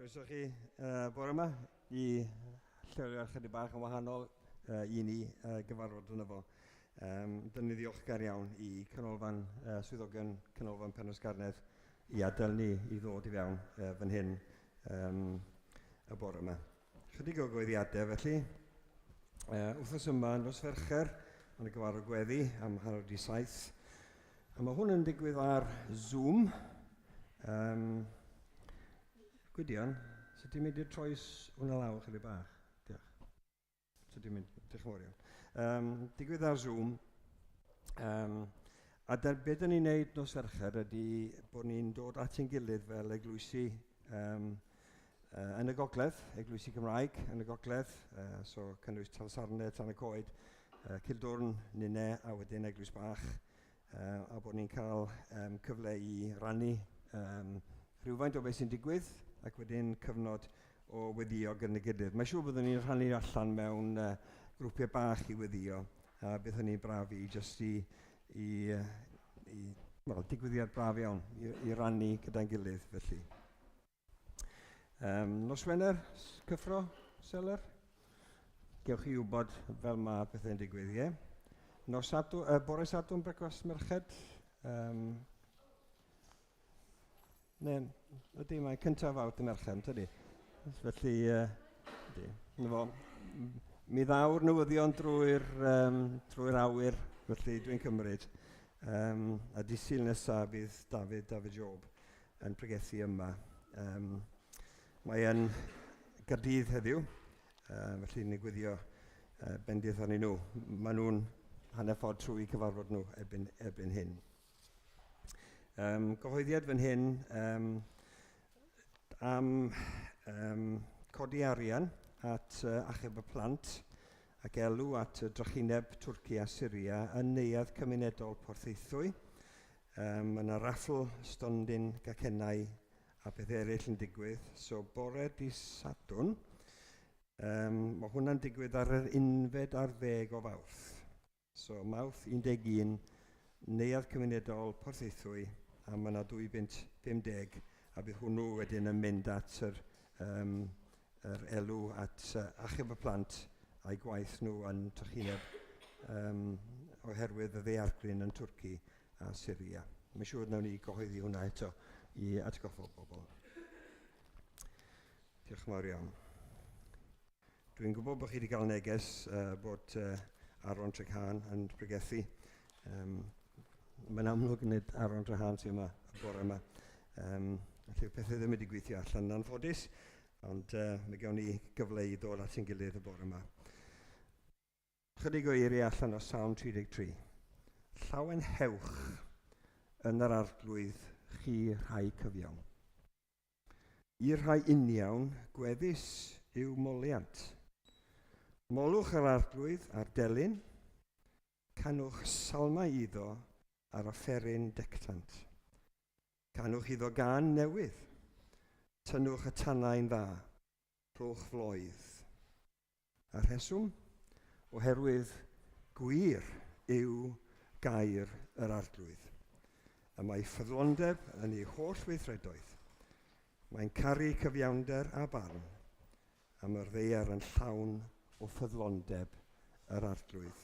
Croeso chi bore yma I lleoliad chydig bach yn wahanol I ni gyfarfod yna fo. Dyn ni ddiolchgar iawn I canolfan swyddogion canolfan Penwsgarnedd I adael ni I ddod I fewn fan hyn y bore yma. Chydig o gweddiadau felly. Wthnos yma yn nos Fercher, mae'n gyfarfod gweddi am hanner di 7. A mae hwn yn digwydd ar Zoom. Gwydion, so ti'n mynd i'r troes hwnna law chydig bach? Diolch. So ti'n mynd, diolch yn fawr iawn. Digwydd ar Zoom. A beth dyn ni'n neud nos Fercher ydy bod ni'n dod at ein gilydd fel eglwysi yn y gogledd, eglwysi Cymraeg yn y gogledd, so cynnwys Talsarnau, Tan y Coed, Cildwrn, Nine a wedyn eglwys bach, a bod ni'n cael cyfle I rannu rhywfaint o beth sy'n digwydd ac wedyn cyfnod o weddio gyda gilydd. Mae'n siŵr byddwn ni'n rhannu allan mewn grwpiau bach I weddio a bydd hynny'n braf I jyst digwyddiad braf iawn I rannu gyda'n gilydd felly. Nos Wener, cyffro, Seler? Gewch chi wybod fel mae bethau'n digwydd, ie? Bore Sadwrn brecwast merched? Ydy, mae'n cyntaf awt y merched, ydy. Felly, mi ddawr newyddion drwy'r awyr, felly dwi'n cymryd. A di Sul nesaf bydd David Job yn pregethu yma. Mae yn Gaerdydd heddiw, felly ni'n gwyddio bendith arnyn nhw. Maen nhw'n hanner ffordd trwy cyfarfod nhw erbyn hyn. Gyhoeddiad fan hyn am codi arian at achub y plant ac elw at drychineb Twrci a Syria yn neuadd cymunedol Porthaethwy. Mae yna raffl stondin gacennau a beth eraill yn digwydd. So bore di Sadwrn, mae hwnna'n digwydd ar yr 11 o Fawrth. So Mawrth 11, neuadd cymunedol Porthaethwy, a mae yna 2.50 a bydd hwnnw wedyn yn mynd at yr elw at achub y plant a'i gwaith nhw yn trychineb oherwydd y ddaeargryn yn Twrci a Syria. Mae'n siŵr nawn ni gyhoeddi hwnna eto I atgoffa bobl. Diolch yn fawr iawn. Dwi'n gwybod bod chi wedi cael neges bod Aron Trehan yn pregethu. Mae'n amlwg yn Aron Trehan sy'n yma y bore yma. Felly pethau ddim wedi gweithio allan yn anffodus, ond mae gawn ni gyfle I ddod at ein gilydd y bore yma. Chydig o eiriau allan o Psalm 33. Llawen hewch yn yr arglwydd chi rhai cyfiawn. I rhai uniawn gweddus yw moliant. Molwch yr arglwydd ar delyn, canwch salmau iddo ar offeryn dectant. Canwch iddo gan newydd, tynnwch y tanau'n dda, rhowch floedd. A rheswm, oherwydd gwir yw gair yr arglwydd. A mae ffyddlondeb yn ei holl weithredoedd. Mae'n caru cyfiawnder a barn, a mae'r ddeiar yn llawn o ffyddlondeb yr arglwydd.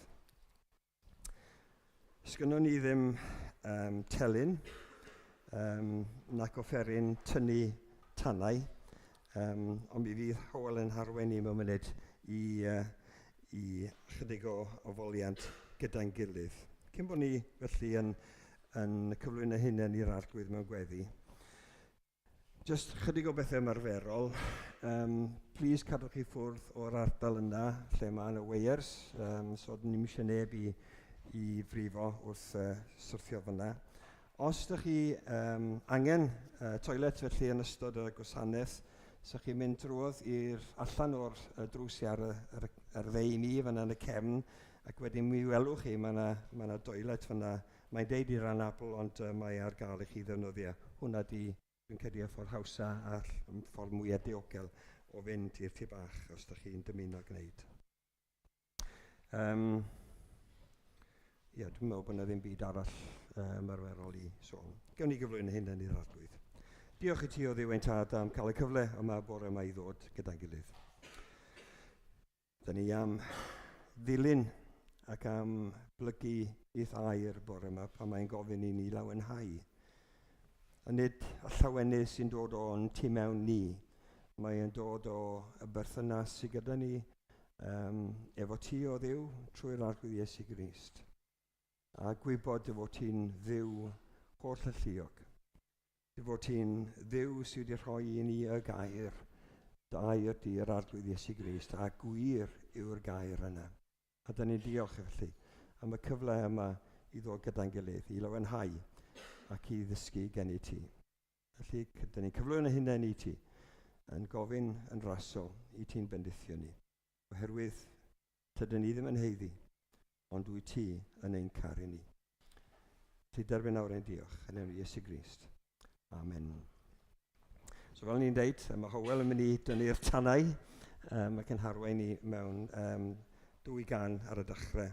Sgynnon ni ddim telyn nac offeryn tynnu tanau, ond mi fydd Hywel yn harwen I mewn munud I chydig o foliant gyda'n gilydd. Cyn bod ni felly yn cyflwyno hunain i'r arglwydd mewn gweddi. Jyst chydig o bethau ymarferol. Plis cadwch chi ffwrdd o'r ardal yna lle mae yna weirs, so ni'n eisiau neb I frifo wrth syrthio fyna. Os ydych chi angen toilet felly yn ystod y gwasanaeth, sa'ch chi'n mynd drwodd allan o'r drwsi ar yr ddeini fyna yn y cefn, ac wedyn mi welwch chi, mae yna toilet fyna. Mae'n deud i'r anabl, ond mae ar gael I chi ddefnyddio. Hwna dwi'n credu y ffordd hawsa a'r ffordd mwyaf diogel o fynd i'r tu bach os ydych chi'n dymuno gwneud. Dwi'n meddwl bod yna ddim byd arall ymarferol I sôn. Gawn ni gyflwyno hyn yn i'r arglwydd. Diolch i ti o ddiwentad am cael y cyfle yma bore yma i ddod gyda'n gilydd. Da ni am ddilyn ac am blygu i thair bore yma pan mae'n gofyn i ni lawenhau. A nid y llawenydd sy'n dod o'n tu mewn ni, mae'n dod o y berthynas sydd gyda ni efo ti o Dduw trwy'r arglwydd Iesu Grist. A gwybod fod ti'n dduw holl y lluog. Fod ti'n dduw sydd wedi rhoi i ni y gair, dair di'r arglwydd Iesu Grist, a gwir yw'r gair yna. A da ni'n diolch felly am y cyfle yma i ddod gyda'n gilydd, i lawenhau ac i ddysgu gen i ti. Felly, da ni'n cyflwyno hunain i ti, yn gofyn yn rasol i ti'n bendithio ni. Oherwydd, tydyn ni ddim yn heiddi, ond dwi ti yn ein caru ni. Ti derbyn nawr ein diolch, yn enw Iesu Grist. Amen. So fel ni'n deud, mae Howell yn mynd i dynnu'r tanau ac yn harwain ni mewn 2 gan ar y dechrau.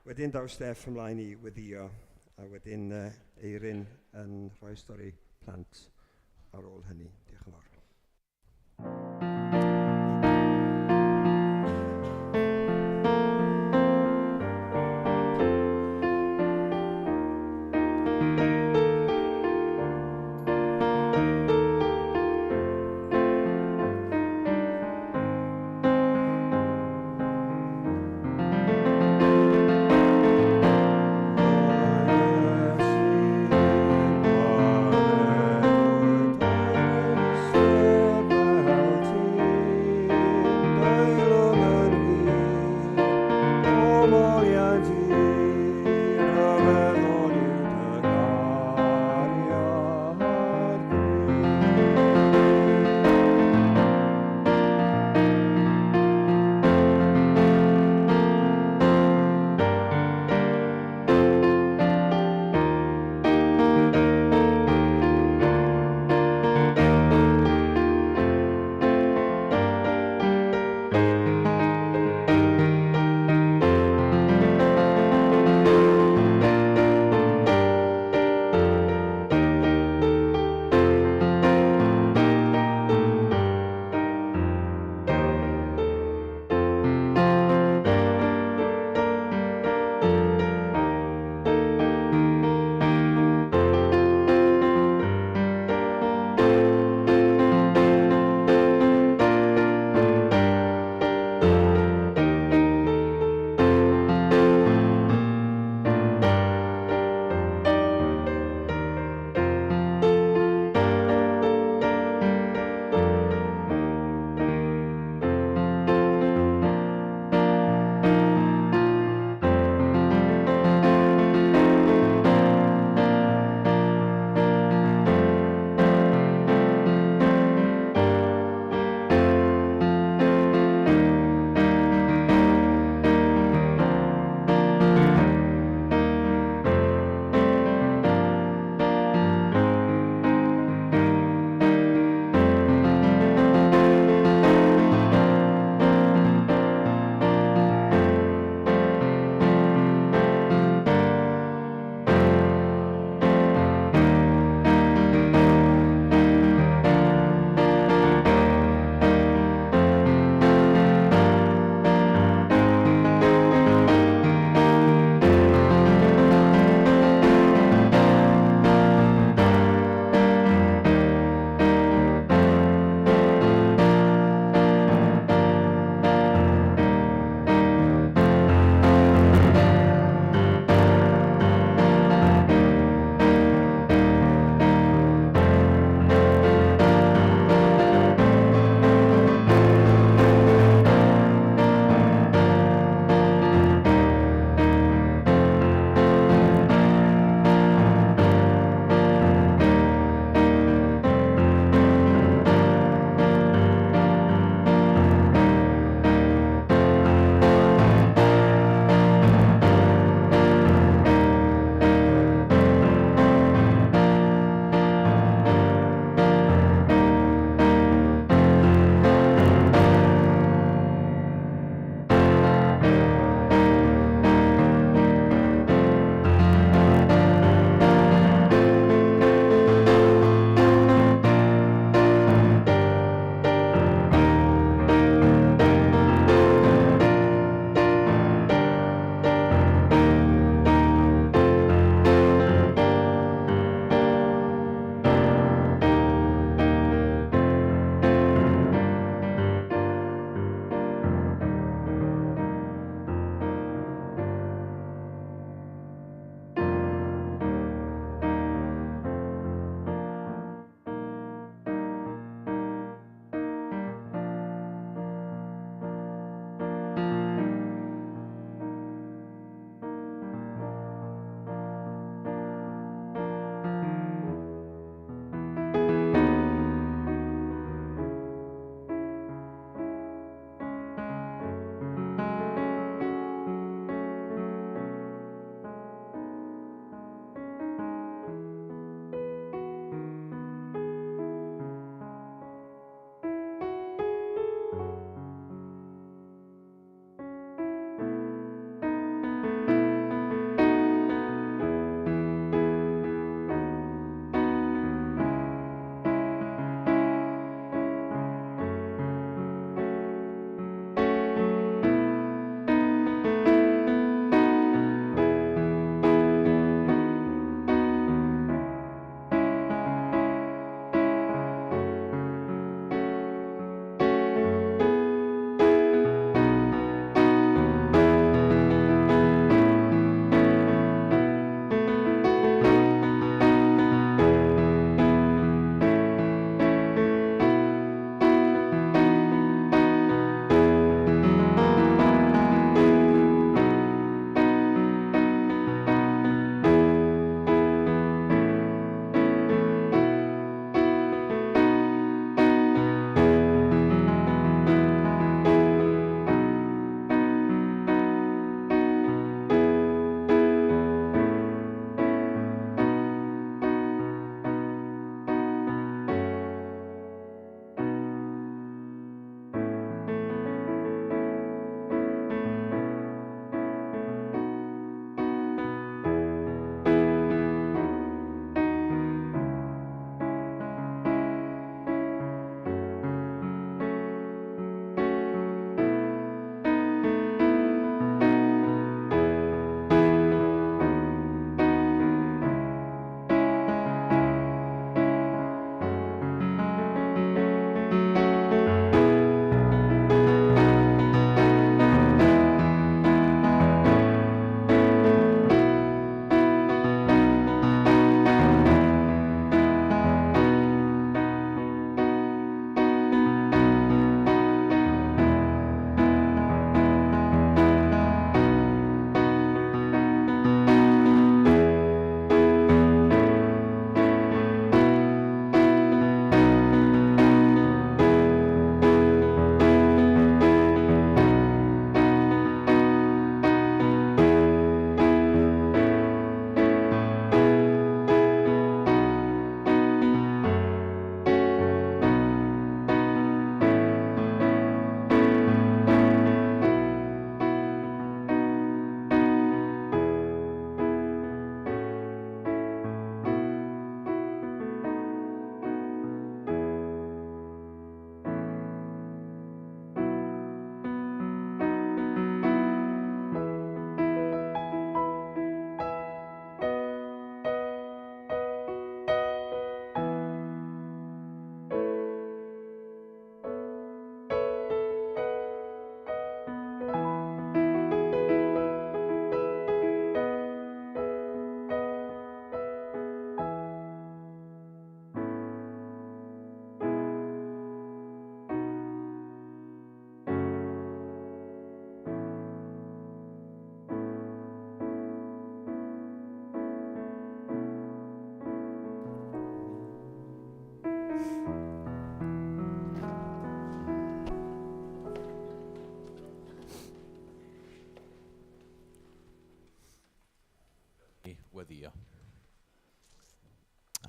Wedyn daw Steff ymlaen i weddio, a wedyn Eirin yn rhoi stori plant ar ôl hynny. Diolch yn fawr.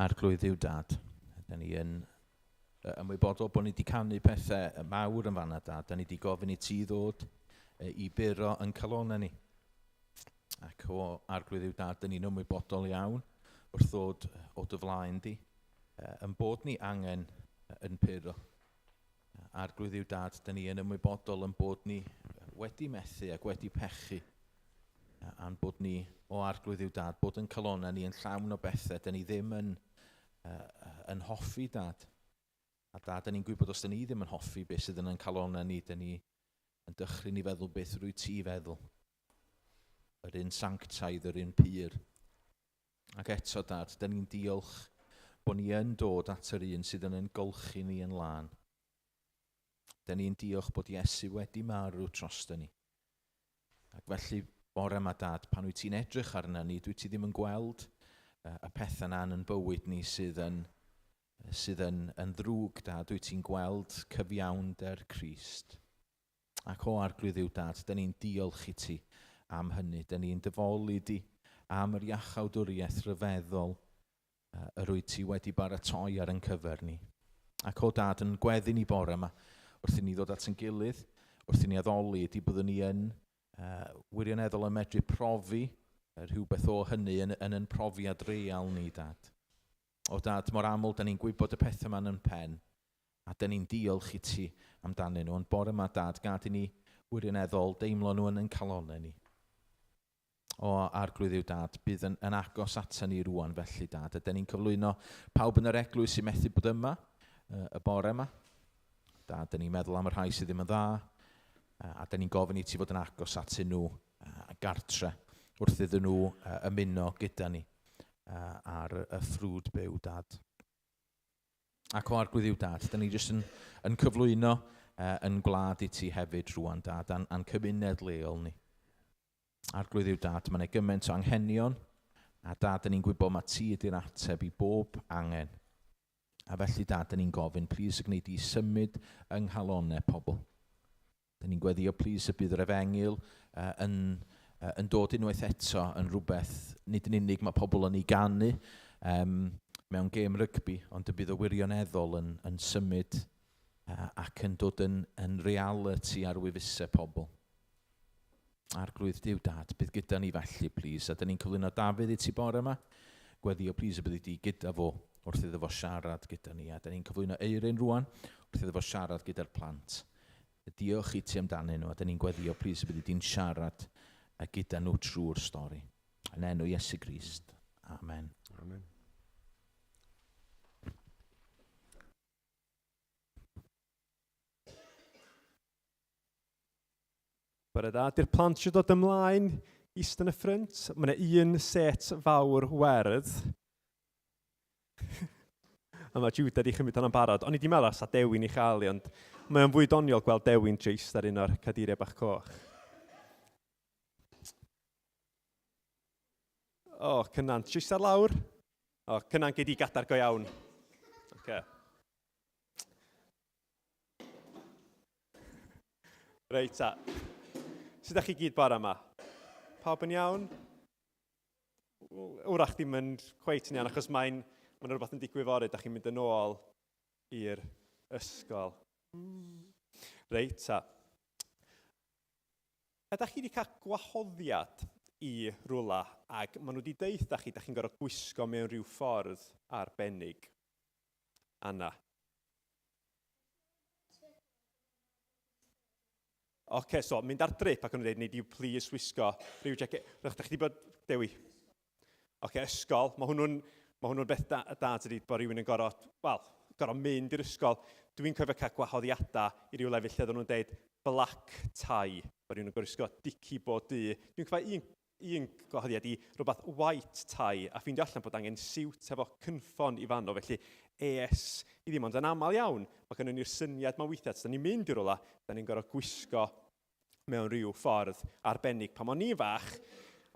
Arglwydd yw dad. Da ni yn ymwybodol bod ni wedi canu pethau mawr yn fanna dad. Da ni wedi gofyn I ti ddod I buro yn calona ni. Ac o arglwydd yw dad, da ni'n ymwybodol iawn wrth ddod o dy flaen di. Yn bod ni angen yn buro. Arglwydd yw dad, da ni yn ymwybodol yn bod ni wedi methu ac wedi pechu. A'n bod ni o arglwydd yw dad, bod yn calona ni yn llawn o bethau, da ni ddim yn hoffi dad. A dad, da ni'n gwybod os da ni ddim yn hoffi beth sydd yn calona ni, da ni yn dychryn I feddwl beth rwy ti feddwl. Yr un sanctaidd, yr un pyr. Ac eto dad, da ni'n diolch bod ni yn dod at yr un sydd yn golchi ni yn lan. Da ni'n diolch bod Iesu wedi marw trosto ni. Ac felly, bore yma dad, pan wyt ti'n edrych arna ni, dwi ti ddim yn gweld y pethau na'n yn bywyd ni sydd yn ddrwg dad, dwi ti'n gweld cyfiawnder Crist. Ac o arglwydd yw dad, da ni'n diolch I ti am hynny. Da ni'n dyfolu di am yr iachawdwriaeth rhyfeddol yr wyt ti wedi baratoi ar yn cyfer ni. Ac o dad, yn gweddi ni bore yma, wrth I ni ddod at yn gilydd, wrth I ni addoli, ydy byddwn ni yn wirioneddol yn medru profi rhywbeth o hynny yn profiad real ni, dad. O dad, mor aml, da ni'n gwybod y pethau yma'n yn pen, a da ni'n diolch I ti amdanyn nhw. Ond bore yma, dad, gad I ni wirioneddol deimlo nhw yn calonau ni. O arglwydd yw dad, bydd yn agos atan ni rwan felly, dad. A da ni'n cyflwyno pawb yn yr eglwys sy'n methu bod yma, y bore yma. Dad, da ni'n meddwl am y rhai sydd ddim yn dda, a da ni'n gofyn I ti fod yn agos atyn nhw gartre wrth iddyn nhw ymuno gyda ni ar y ffrwd byw, dad. Ac o arglwydd yw dad, da ni jyst yn cyflwyno yn gwlad I ti hefyd rwan, dad, a'n cymuned leol ni. Arglwydd yw dad, mae'n gymaint o anghenion, a dad, da ni'n gwybod mae ti ydy'r ateb I bob angen. A felly dad, da ni'n gofyn, plis y gwneud I symud yng nghalonau pobl. Da ni'n gweddio, plis y bydd yr efengil yn dod unwaith eto yn rhywbeth, nid yn unig mae pobl yn ei ganu mewn gêm rygbi, ond y bydd y wirioneddol yn symud ac yn dod yn reality ar wefusau pobl. Arglwydd Duw dad, bydd gyda ni felly, plis. A da ni'n cyflwyno Dafydd I ti bore yma, gweddio, plis y bydd I gyda fo wrth iddo fo siarad gyda ni. A da ni'n cyflwyno Eirin rwan wrth iddo fo siarad gyda'r plant. Diolch I ti amdanyn nhw, a da ni'n gweddio, plis y bydd I di'n siarad gyda nhw trwy'r stori. Yn enw Iesu Grist. Amen. Amen. Bore da, di'r plant eisiau dod ymlaen, eist yn y ffrynt. Mae yna un set fawr werdd. A mae Jude wedi chymryd hwnna'n barod. O'n I wedi meddwl sa dewin I chael, ond mae'n fwy doniol gweld dewin treist ar un o'r cadiriau bach coch. O, cynnan, treist ar lawr. O, cynnan gei di gadar go iawn. Okay. Reit, ta. Sut ydych chi gyd bore yma? Pawb yn iawn? Wrach ddim yn cweit yn iawn, achos mae'n rhywbeth yn digwydd fory, ydych chi'n mynd yn ôl i'r ysgol. Reit, ta. Ydych chi wedi cael gwahoddiad I rwla, ac maen nhw wedi deud ydych chi'n gorfod gwisgo mewn rhyw ffordd arbennig. Anna. Oce, so, mynd ar drip ac yn dweud, nid yw please wisgo rhyw jacket. Rydych chi wedi bod, Dewi? Oce, ysgol. Mae hwnnw'n beth da ydy bod rhywun yn gorfod mynd i'r ysgol. Dwi'n cofio cael gwahoddiadau I ryw lefyll lle oedden nhw'n dweud black tie. Bod rhywun yn gwisgo dici bod di. Dwi'n cofio un gwahoddiad I rhywbeth white tie, a ffeindio allan bod angen siwt efo cynffon I fanno, felly ES I ddim, ond yn aml iawn, mae gennym ni'r syniad mae weithiau, da ni'n mynd I rwla, da ni'n gorfod gwisgo mewn rhyw ffordd arbennig. Pan o'n i'n fach,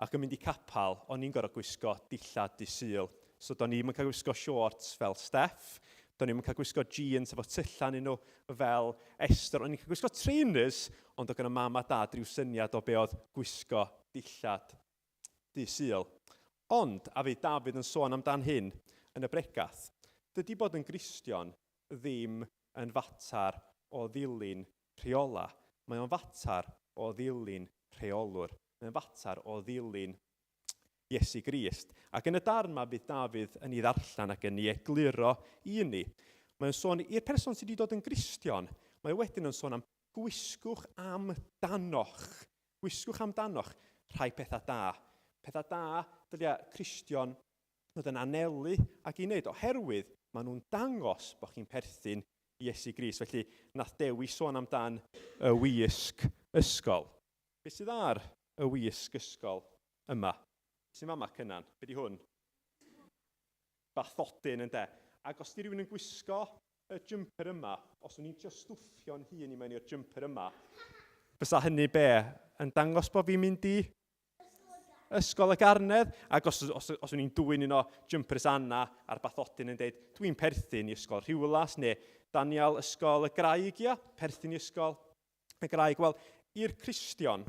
ac yn mynd I capal, o'n i'n gorfod gwisgo dillad di sul. So do'n ni'n cael gwisgo shorts fel Steph, do'n ni'n cael gwisgo jeans efo tyllan nhw fel Esther, o'n i'n cael gwisgo trainers, ond o gyda mam a dad rhyw syniad o be oedd gwisgo dillad di sul. Ond, a fi Dafydd yn sôn amdan hyn, yn y bregath. Dydy bod yn Gristion ddim yn fatar o ddilyn rheola. Mae o'n fatar o ddilyn rheolwr. Mae o'n fatar o ddilyn Iesu Grist. Ac yn y darn yma bydd Dafydd yn ei ddarllen ac yn ei egluro i ni. Mae'n sôn i'r person sydd wedi dod yn Gristion, mae wedyn yn sôn am gwisgwch am danoch. Gwisgwch am danoch rhai pethau da. Pethau da, dylia Cristion fod yn anelu ac i wneud, oherwydd maen nhw'n dangos bod chi'n perthyn i Iesu Grist. Felly, nath Dewi sôn amdan y wisg ysgol. Beth sydd ar y wisg ysgol yma? Sy'n mama cynnan? Be di hwn? Bathodyn ynde. Ac os di rhywun yn gwisgo y jumper yma, os o'n i'n trio stwffio'n hun i mewn i'r jumper yma, fysa hynny be? Yn dangos bod fi'n mynd i ysgol y garnedd, ac os o'n i'n dwy'n un o jumpers Anna a'r bathodyn yn dweud, dwi'n perthyn i ysgol Rhiwlas, neu Daniel ysgol y Graig, ia, perthyn i ysgol y Graig. Wel, i'r Cristion,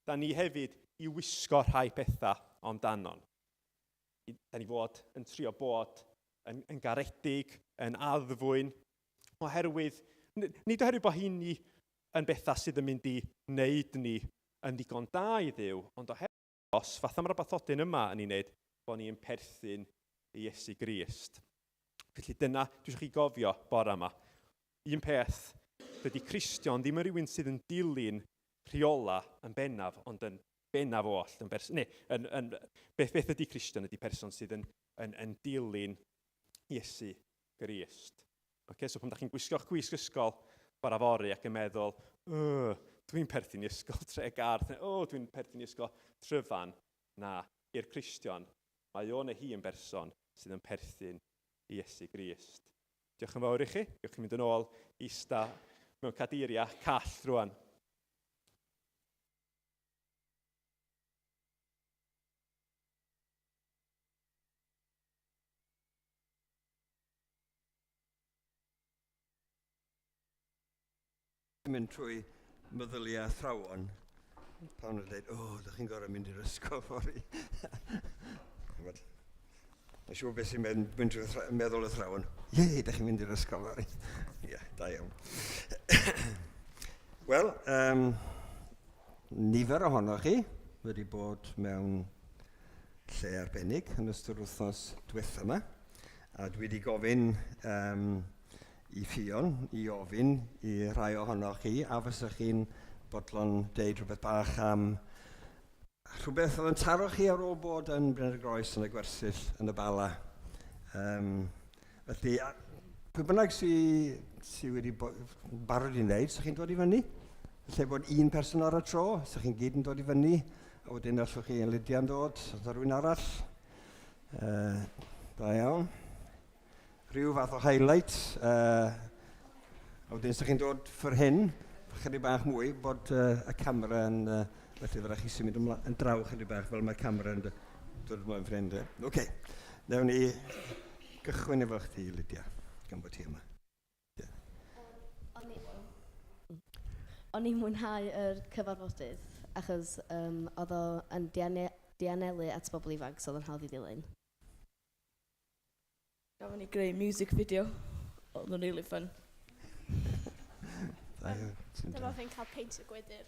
da ni hefyd i wisgo rhai pethau amdanon. Da ni fod yn trio bod yn garedig, yn addfwyn, oherwydd, nid oherwydd bod hynny yn bethau sydd yn mynd i wneud ni yn ddigon da i Dduw, ond oherwydd os, fatha mae'r bathodyn yma yn ei wneud, bod ni'n perthyn i Iesu Grist. Felly dyna, dwi eisiau chi gofio bore yma. Un peth, dydy Cristion ddim yn rhywun sydd yn dilyn rheola yn bennaf, ond yn bennaf oll. Beth ydy Cristion ydy person sydd yn dilyn Iesu Grist. So pan da chi'n gwisgo'ch gwisg ysgol bara fori ac yn meddwl, dwi'n perthyn i ysgol Tregarth, dwi'n perthyn i ysgol Tryfan. Na, i'r Cristion, mae o'n ei hun berson sydd yn perthyn i Iesu Grist. Diolch yn fawr i chi. Diolch yn mynd yn ôl ista mewn cadeiria call rwan. Mynd trwy meddyliau athrawon, pan nhw'n dweud, da chi'n gorau mynd i'r ysgol fori. Mae'n siŵr beth sy'n mynd trwy meddwl athrawon. Da chi'n mynd i'r ysgol fori. Da iawn. Wel, nifer ohonoch chi wedi bod mewn lle arbennig yn ystod wythnos diwethaf yma. A dwi wedi gofyn i Ffion, i ofyn i rai ohonoch chi, a fysach chi'n bodlon deud rhywbeth bach am rhywbeth oedd yn taro chi ar ôl bod yn Bryn y Groes yn y gwersyll yn y Bala. Felly, pwy bynnag sydd wedi barod i wneud, sa'ch chi'n dod i fyny? Lle bod un person ar y tro, sa'ch chi'n gyd yn dod i fyny, a wedyn allwch chi yn Lydia'n dod, oedd rhywun arall. Da iawn. Rhyw fath o highlight, a wedyn sa'ch chi'n dod ffyr hyn, chydig bach mwy, bod y camera yn, felly fyddai chi symud yn draw chydig bach fel mae'r camera yn dod ymlaen ffrind. Oce, newn ni gychwyn efo chdi, Lydia, gan bod ti yma. O'n i'n mwynhau yr cyfarfodydd, achos oedd o'n dianelu at bobl ifanc, so oedd o'n hawdd i ddilyn. Gafon ni greu music video, oedd yn really fun. Dyma fi'n cael peintio gwydr.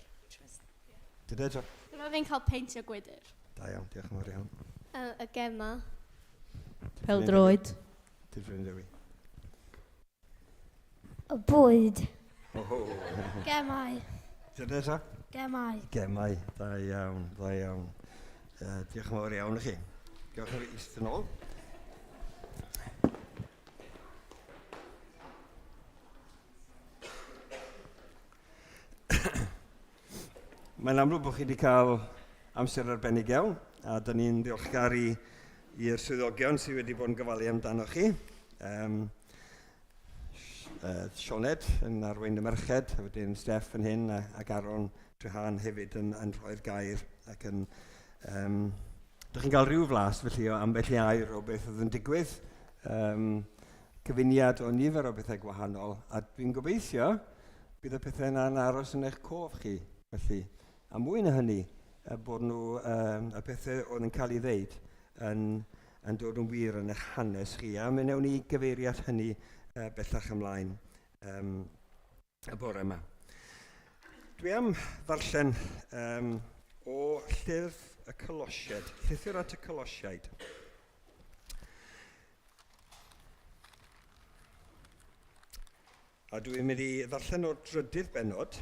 Dyd eto? Dyma fi'n cael peintio gwydr. Da iawn, diolch yn fawr iawn. Y gemma. Peldroed. Dyd ffrind Dewi. Y bwyd. Oho. Gemau. Dyd eto? Gemau. Gemau, da iawn, da iawn. Diolch yn fawr iawn i chi. Diolch yn fawr eistedd yn ôl. Mae'n amlwg bod chi wedi cael amser arbennig iawn, a dyn ni'n ddiolchgar i'r swyddogion sydd wedi bod yn gofalu amdano chi. Sioned yn arwain y merched, a wedyn Steff yn hyn, ac Aron Trehan hefyd yn rhoi'r gair. Ac yn, dych chi'n cael rhyw flas felly o ambell i air o beth oedd yn digwydd. Cyfuniad o nifer o bethau gwahanol, a dwi'n gobeithio bydd y pethau yna'n aros yn eich cof chi. Felly, a mwy na hynny, bod nhw y pethau oedd yn cael ei ddeud yn dod yn wir yn eich hanes chi. A mi wnawn ni gyfeiriad hynny bellach ymlaen y bore yma. Dwi am ddarllen o llyfr y Colosiaid, llythyr at y Colosiaid. A dwi'n mynd i ddarllen o'r drydydd benod.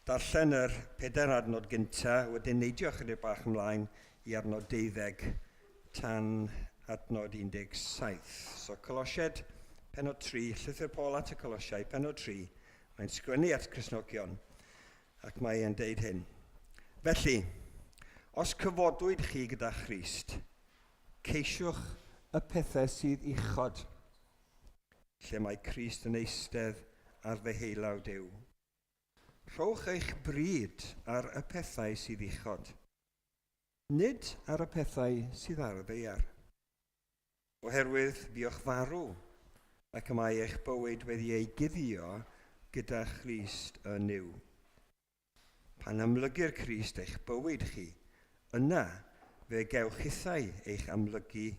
Darllen yr 4 adnod gynta, wedyn neidio chydig bach ymlaen i adnod 12 tan adnod 17. So Colosiaid, penod 3, llythyr Paul at y Colosiaid, penod 3. Mae'n sgwennu at Cristnogion ac mae e'n deud hyn. Felly, os cyfodwyd chi gyda Christ, ceisiwch y pethau sydd uchod, lle mae Christ yn eistedd ar ddeheulaw Duw. Rhowch eich bryd ar y pethau sydd uchod, nid ar y pethau sydd ar y ddaear. Oherwydd buwch farw, ac y mae eich bywyd wedi ei guddio gyda Christ yn niw. Pan amlygu'r Christ eich bywyd chi, yna fe gewch hithau eich amlygu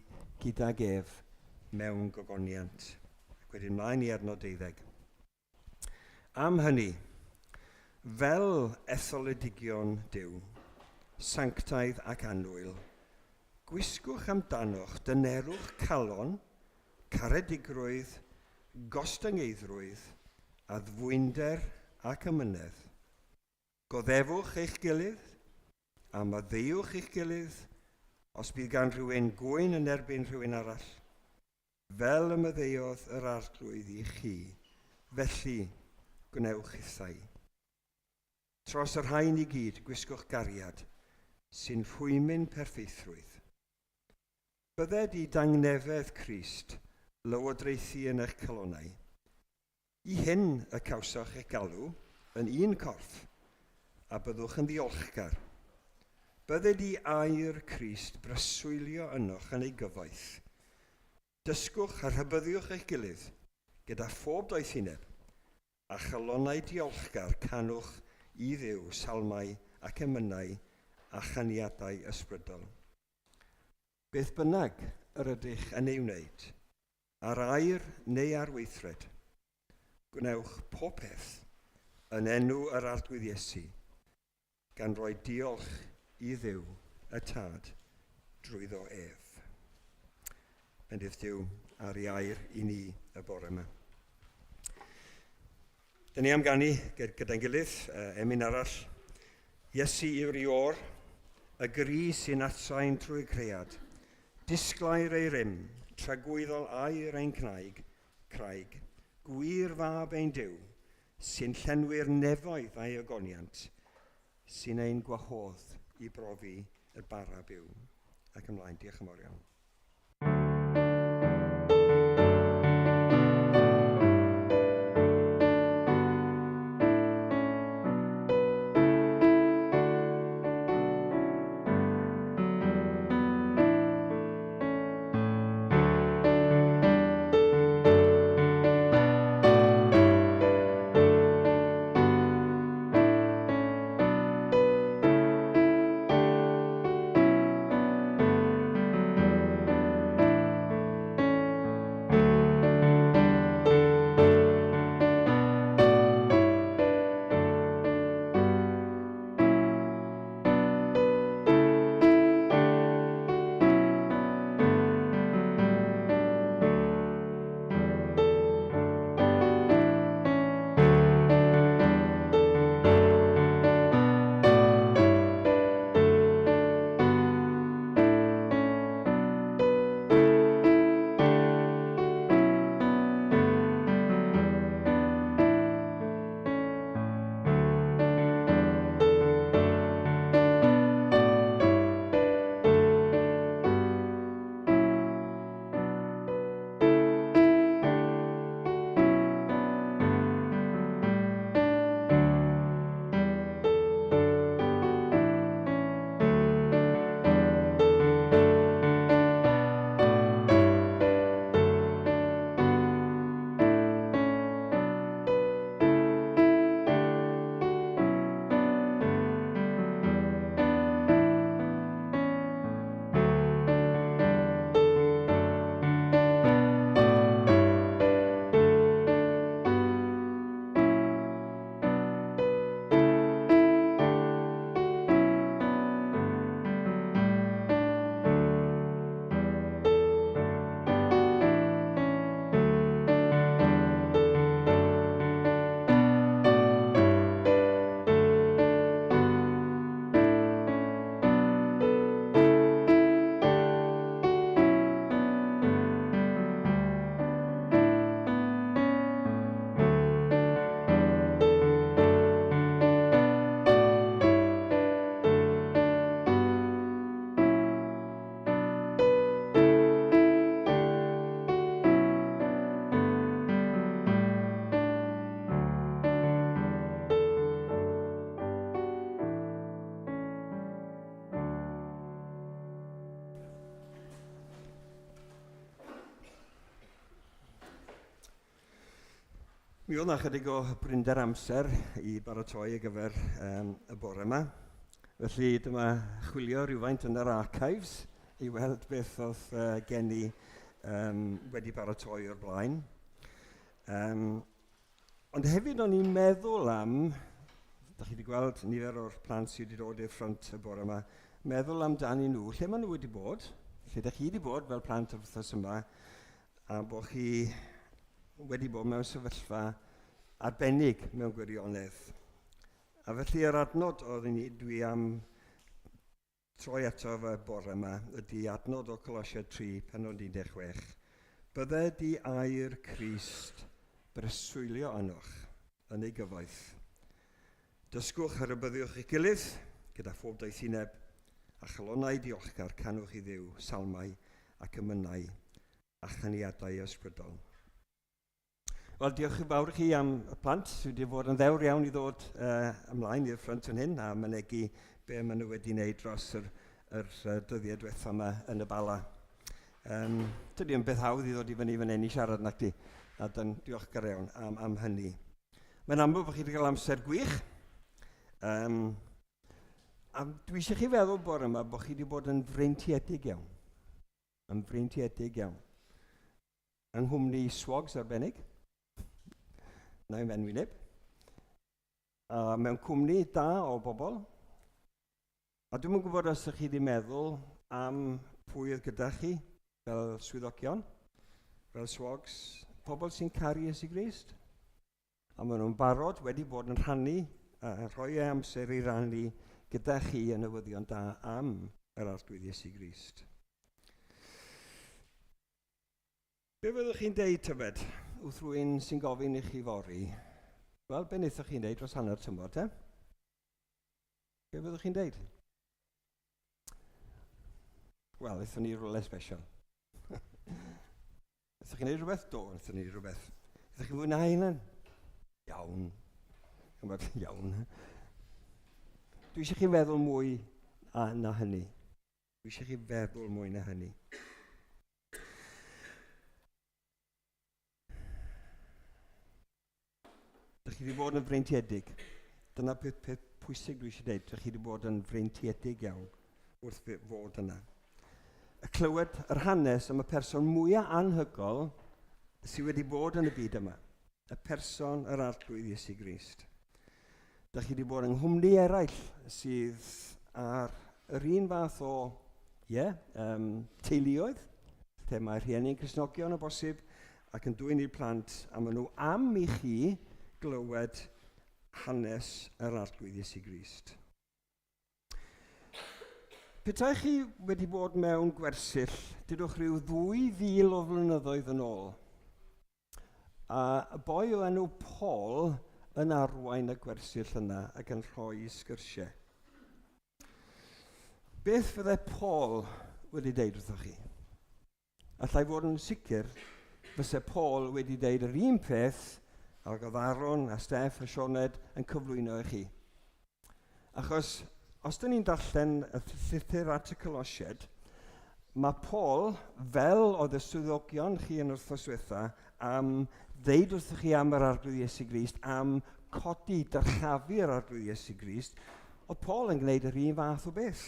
gydag ef mewn gogoniant. Ac wedyn mlaen i adnod 12. Am hynny, fel etholedigion Duw, sanctaidd ac annwyl, gwisgwch amdanoch dynerwch calon, caredigrwydd, gostyngeidrwydd, a ddwynder ac ymynedd. Goddefwch eich gilydd, a maddeuwch eich gilydd, os bydd gan rhywun gwyn yn erbyn rhywun arall, fel y maddeuodd yr arglwydd i chi, felly gwnewch hithau. Tros yr rhain i gyd, gwisgwch gariad, sy'n rhwymyn perffeithrwydd. Bydded i dangnefedd Christ lywodraethu yn eich calonau. I hyn y cawsoch eich galw yn un corff, a byddwch yn ddiolchgar. Bydded i air Christ bryswylio ynoch yn ei gyfoeth. Dysgwch a rhybyddiwch eich gilydd gyda phob doethineb, a chalonau diolchgar canwch i Dduw salmau ac emynau a chaniadau ysbrydol. Beth bynnag yr ydych yn ei wneud, ar air neu ar weithred, gwnewch pob peth yn enw yr arglwydd Iesu, gan roi diolch i Dduw y Tad drwyddo ef. Bendydd Duw ar ei air i ni y bore yma. Dyn ni am ganu gyda'n gilydd, emyn arall. Iesu yw'r i o'r, y gri sy'n atsain trwy cread. Disglair ei rym, tragwyddol air ein craig, gwir fab ein Duw, sy'n llenwi'r nefoedd a'i ogoniant, sy'n ein gwahodd i brofi y bara byw. Ac ymlaen, diolch yn fawr iawn. Mi oedd na chydig o brinder amser i baratoi ar gyfer y bore yma. Felly dyma chwilio rhywfaint yn yr archives i weld beth oedd gen i wedi baratoi o'r blaen. Ond hefyd o'n i'n meddwl am, da chi wedi gweld nifer o'r plant sydd wedi dod i'r ffront y bore yma, meddwl amdani nhw, lle maen nhw wedi bod, lle da chi wedi bod fel plant o'r wythnos yma, a bod chi wedi bod mewn sefyllfa arbennig mewn gwirionedd. A felly yr adnod dwi am troi ato fy bore yma ydy adnod o Colosiau 3, pennod 16. Bydde di air Crist breswylio anoch yn ei gyfoeth. Dysgwch ar y byddiwch eich gilydd gyda phob daethineb a chalonau diolchgar canwch i Dduw, salmau ac ymynau a chaniadau ysbrydol. Wel, diolch yn fawr i chi am y plant sydd wedi bod yn ddewr iawn i ddod ymlaen i'r ffront yn hyn a mynegu be maen nhw wedi wneud dros yr dyddiau diwethaf yma yn y bala. Dydy yn beth hawdd i ddod i fyny fan hyn i siarad nac di, a diolchgar iawn am hynny. Mae'n amlwg bod chi wedi cael amser gwych. A dwi eisiau chi feddwl bore yma bod chi wedi bod yn freintiedig iawn. Yn freintiedig iawn. Yng nghwmni swogs arbennig. Na i'n fenwi neb. Mewn cwmni da o bobl. A dwi'n yn gwybod os ydych chi wedi meddwl am pwy oedd gyda chi fel swyddogion, fel swogs, pobl sy'n caru Iesu Grist. A maen nhw'n barod wedi bod yn rhannu, rhoi amser i rannu gyda chi yn newyddion da am yr arglwydd Iesu Grist. Be fyddwch chi'n deud tybed wrth rhywun sy'n gofyn i chi fori? Wel, be wnaethoch chi'n deud dros hanner tymor, te? Be fyddwch chi'n deud? Wel, wnaethon ni rhywle special. Wnaethoch chi'n neud rhywbeth? Do, wnaethon ni rhywbeth. Wnaethoch chi'n fwynhau hynny? Iawn. Iawn. Dwi eisiau chi feddwl mwy na hynny. Dwi eisiau chi feddwl mwy na hynny. Dych chi wedi bod yn freintiedig. Dyna peth pwysig dwi eisiau dweud. Dych chi wedi bod yn freintiedig iawn wrth fod yna. Y clywed yr hanes am y person mwyaf anhygol sydd wedi bod yn y byd yma. Y person yr arglwydd Iesu Grist. Dych chi wedi bod yng nghwmni eraill sydd ar yr un fath o teuluoedd, lle mae rhieni'n Cristnogion o bosib ac yn dwyn i'r plant a maen nhw am i chi glywed hanes yr arglwydd Iesu Grist. Petai chi wedi bod mewn gwersyll, dydwch rhyw 2000 o flynyddoedd yn ôl. A boi o enw Paul yn arwain y gwersyll yna ac yn rhoi sgyrsiau. Beth fydde Paul wedi deud wrthoch chi? Allai fod yn sicr fyse Paul wedi deud yr un peth ac oedd Aaron a Steff a Sioned yn cyflwyno i chi. Achos os dyn ni'n darllen y llythyr at y Colosied, mae Paul, fel oedd y swyddogion chi yn wrthnos diwetha, am ddeud wrthoch chi am yr arglwydd Iesu Grist, am codi, dyrchafu'r arglwydd Iesu Grist, oedd Paul yn gwneud yr un fath o beth.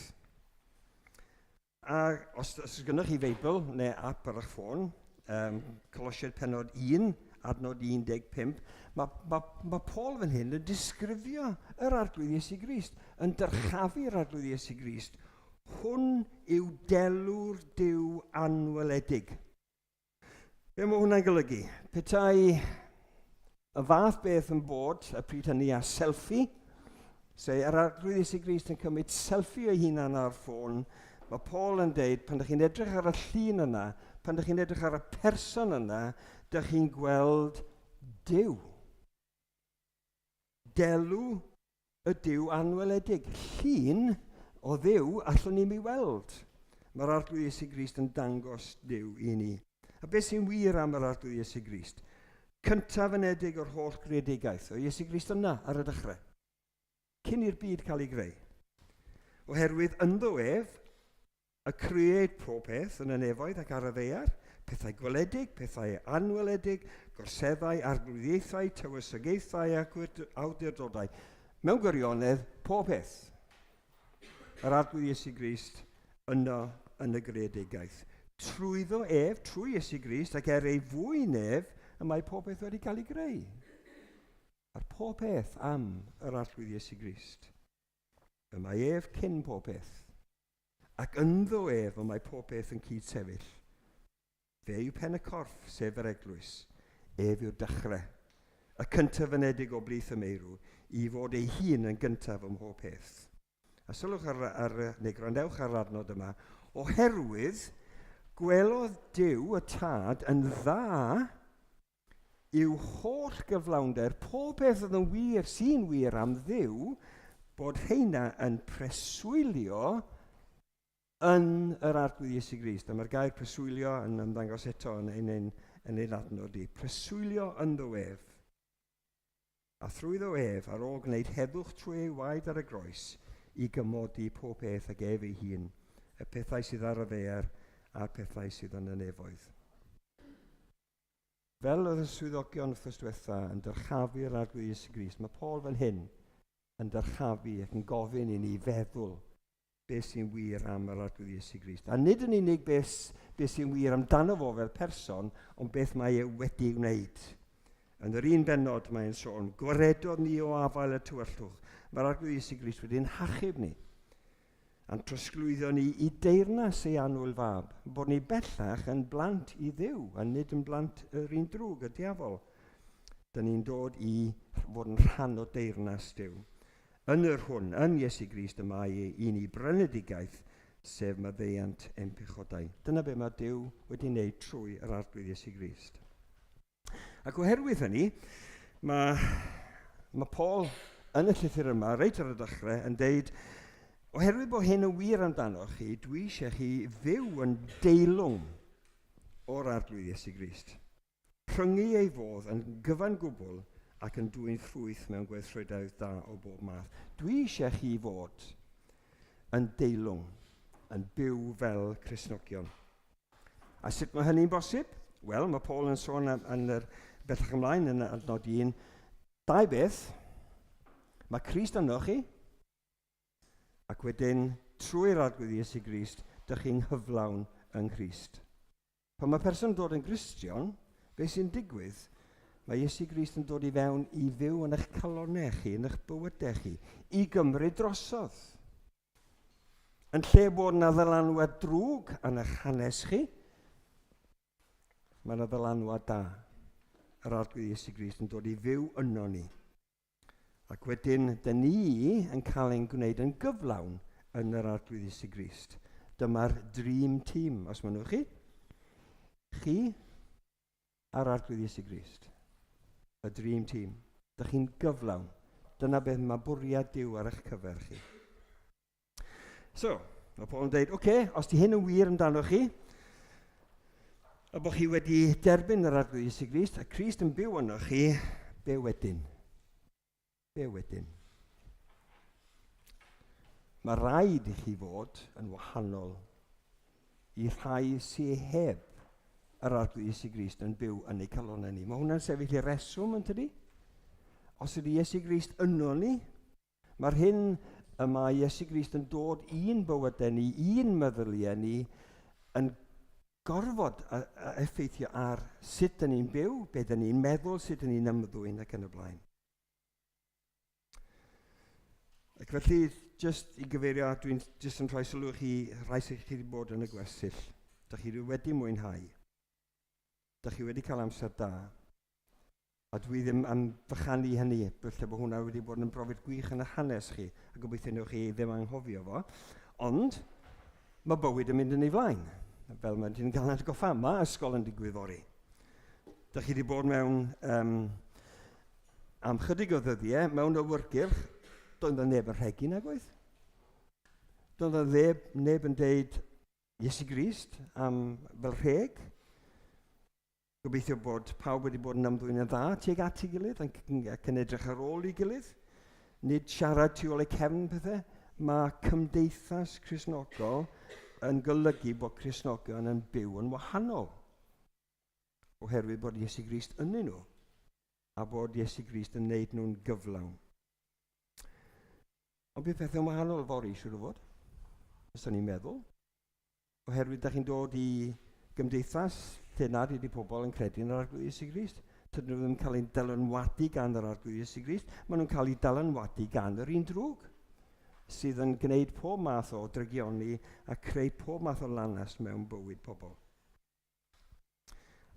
A os gynnwch chi Feibl neu app ar eich ffôn, Colosied pennod 1, adnod 15, mae Paul fan hyn yn disgrifio yr arglwydd Iesu Grist, yn dyrchafu'r arglwydd Iesu Grist. Hwn yw delw'r Duw anweledig. Be mae hwnna'n golygu? Petai y fath beth yn bod y pryd hynny a selfie, sef yr arglwydd Iesu Grist yn cymryd selfie o hunan ar ffôn, mae Paul yn deud, pan ydych chi'n edrych ar y llun yna, pan ydych chi'n edrych ar y person yna, ydych chi'n gweld Duw. Delw y Duw anweledig. Llun o Dduw allwn ni'n ei weld. Mae'r arglwydd Iesu Grist yn dangos Duw i ni. A beth sy'n wir am yr arglwydd Iesu Grist? Cyntaf yn edig o'r holl greadigaeth. O Iesu Grist yna ar y dechrau. Cyn i'r byd cael ei greu. Oherwydd ynddo ef, y creued pob peth yn y nefoedd ac ar y ddeiar, pethau gwledig, pethau anweledig, gorseddau, arglwyddiaethau, tywysogaethau ac awdurdodau. Mewn gwirionedd, pob peth. Yr arglwydd Iesu Grist yno yn y greadigaeth. Trwyddo ef, trwy Iesu Grist, ac ei fwy nef, y mae pob peth wedi cael ei greu. A'r pob peth am yr arglwydd Iesu Grist. Y mae ef cyn pob peth. Ac ynddo ef, y mae pob peth yn cyd-sefyll. Fe yw pen y corff, sef yr eglwys. Ef yw'r dechrau. Y cyntaf yn edig o blith y meirw, i fod ei hun yn gyntaf ym mhob peth. A sylwch neu gwrandewch ar adnod yma, oherwydd gwelodd Duw y Tad yn dda i'w holl gyflawnder, pob peth oedd yn wir, sy'n wir am Dduw, bod heina yn preswylio yn yr arglwydd Iesu Grist. A mae'r gair preswylio yn ymddangos eto yn ein adnod i. Preswylio ynddo ef. A thrwyddo ef ar ôl gwneud heddwch trwy ei waed ar y groes i gymodi pob peth ag ef ei hun, y pethau sydd ar y ddaear a'r pethau sydd yn y nefoedd. Fel oedd y swyddogion wrthos diwetha yn dyrchafu'r arglwydd Iesu Grist, mae Paul fan hyn yn dyrchafu ac yn gofyn i ni feddwl beth sy'n wir am yr arglwydd Iesu Grist. A nid yn unig beth sy'n wir amdano fo fel person, ond beth mae e wedi wneud. Yn yr un bennod mae'n sôn, gwaredodd ni o afael y tywyllwch. Mae'r arglwydd Iesu Grist wedi'n hachub ni. A'n trosglwyddo ni i deyrnas ei annwyl fab, bod ni bellach yn blant i Dduw, a nid yn blant yr un drwg, y diafol. Dyna ni'n dod i fod yn rhan o deyrnas Duw. Yn yr hwn, yn Iesu Grist y mae i ni brynedigaeth, sef maddeuant ein pechodau. Dyna be mae Duw wedi wneud trwy yr arglwydd Iesu Grist. Ac oherwydd hynny, mae Paul yn y llythyr yma, reit ar y dechrau, yn deud, oherwydd bod hyn yn wir amdano chi, dwi eisiau chi fyw yn deilwng o'r arglwydd Iesu Grist. Rhyngu ei fodd yn gyfan gwbl ac yn dwy'n ffrwyth mewn gweithredoedd da o bob math. Dwi eisiau chi fod yn deilwng, yn byw fel Cristnogion. A sut mae hynny'n bosib? Wel, mae Paul yn sôn yn yr bellach ymlaen yn adnod 1. Dau beth, mae Crist yno chi, ac wedyn trwy'r arglwydd Iesu Grist, dych chi'n hyflawn yn Crist. Pan mae person yn dod yn Gristion, beth sy'n digwydd? Mae Iesu Grist yn dod i fewn i fyw yn eich calonau chi, yn eich bywydau chi, i gymryd drosodd. Yn lle bod yna ddylanwad drwg yn eich hanes chi, mae yna ddylanwad da. Yr arglwydd Iesu Grist yn dod i fyw yno ni. Ac wedyn, dyn ni yn cael ein gwneud yn gyflawn yn yr arglwydd Iesu Grist. Dyma'r dream team, os maen nhw chi. Chi a'r arglwydd Iesu Grist. Y dream team. Dych chi'n gyflawn. Dyna beth mae bwriad Duw ar eich cyfer chi. So, mae Paul yn dweud, oce, os di hyn yn wir amdano chi, a bod chi wedi derbyn yr arglwydd Iesu Grist, a Crist yn byw yno chi, be wedyn? Be wedyn? Mae rhaid i chi fod yn wahanol i rhai sy'n heb yr arglwydd Iesu Grist yn byw yn ei calonau ni. Mae hwnna'n sefyll i reswm yn tydi? Os ydy Iesu Grist yno ni, mae'r hyn yma Iesu Grist yn dod un bywydau ni, un meddyliau ni, yn gorfod effeithio ar sut dyn ni'n byw, beth dyn ni'n meddwl, sut dyn ni'n ymddwyn ac yn y blaen. Ac felly, jyst i gyfeirio, dwi'n jyst yn rhoi sylw chi, rhai sydd chi wedi bod yn y gwersyll. Dych chi wedi mwynhau. Dych chi wedi cael amser da. A dwi ddim yn fychanu hynny, felly bod hwnna wedi bod yn brofiad gwych yn y hanes chi, a gobeithio newch chi ddim anghofio fo. Ond, mae bywyd yn mynd yn ei flaen. Fel mae ti'n cael atgoffa, mae ysgol yn digwydd fori. Dych chi wedi bod mewn am chydig o ddyddiau, mewn awyrgylch, doedd yna neb yn rhegi nag oedd. Doedd yna neb yn deud Iesu Grist am fel rheg. Gobeithio bod pawb wedi bod yn ymddwyn yn dda tuag at ei gilydd ac yn edrych ar ôl ei gilydd. Nid siarad tu ôl eu cefn pethau. Mae cymdeithas Cristnogol yn golygu bod Cristnogion yn byw yn wahanol oherwydd bod Iesu Grist ynyn nhw, a bod Iesu Grist yn neud nhw'n gyflawn. Ond bydd pethau'n wahanol fori, siŵr o fod, os ni'n meddwl. Oherwydd da chi'n dod i gymdeithas lle nad ydy pobl yn credu yn yr arglwydd Iesu Grist. Dydyn nhw ddim cael ei dylanwadu gan yr arglwydd Iesu Grist, maen nhw'n cael ei dylanwadu gan yr un drwg, sydd yn gwneud pob math o drygioni a creu pob math o lanast mewn bywyd pobl.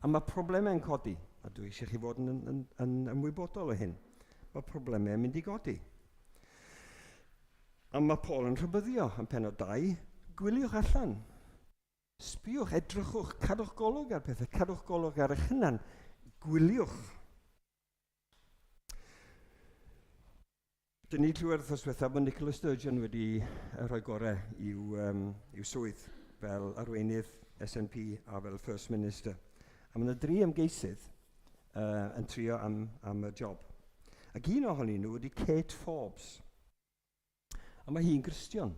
A mae problemau'n codi, a dwi eisiau chi fod yn ymwybodol o hyn. Mae problemau'n mynd i godi. A mae Paul yn rhybyddio yn pennod 2, gwyliwch allan. Sbiwch, edrychwch, cadwch golwg ar pethau, cadwch golwg ar eich hunan. Gwyliwch. Dyn ni clywed wrthos diwetha bod Nicola Sturgeon wedi rhoi gorau i'w swydd fel arweinydd SNP a fel First Minister. A mae yna 3 ymgeisydd yn trio am y job. Ac un ohonyn nhw wedi Kate Forbes. A mae hi'n Gristion.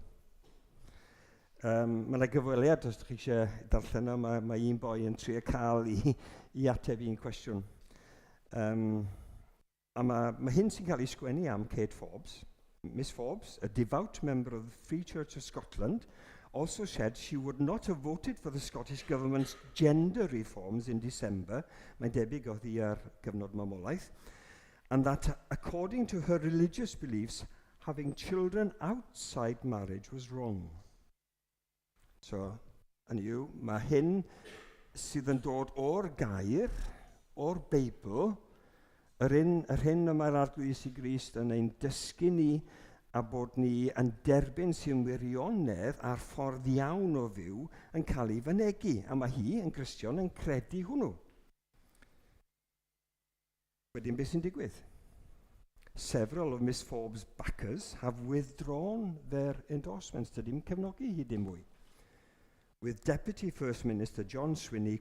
Mae yna gyfweliad, os ydych chi eisiau darllen o, mae un boi yn trio cael i ateb i'n cwestiwn. A mae hyn sy'n cael ei sgwennu am Kate Forbes. Miss Forbes, a devout member of the Free Church of Scotland, also said she would not have voted for the Scottish Government's gender reforms in December, mae'n debyg oedd hi ar gyfnod mamolaeth, and that according to her religious beliefs, having children outside marriage was wrong. So, mae hyn sydd yn dod o'r gair, o'r Beibl, yr hyn y mae'r arglwydd Iesu Grist yn ein dysgu ni a bod ni yn derbyn sy'n wirionedd a'r ffordd iawn o fyw yn cael ei fynegu. A mae hi, yn Gristion, yn credu hwnnw. Wedyn beth sy'n digwydd? Several of Miss Forbes' backers have withdrawn their endorsements. Dydym cefnogi hi dim mwy. With Deputy First Minister John Swinney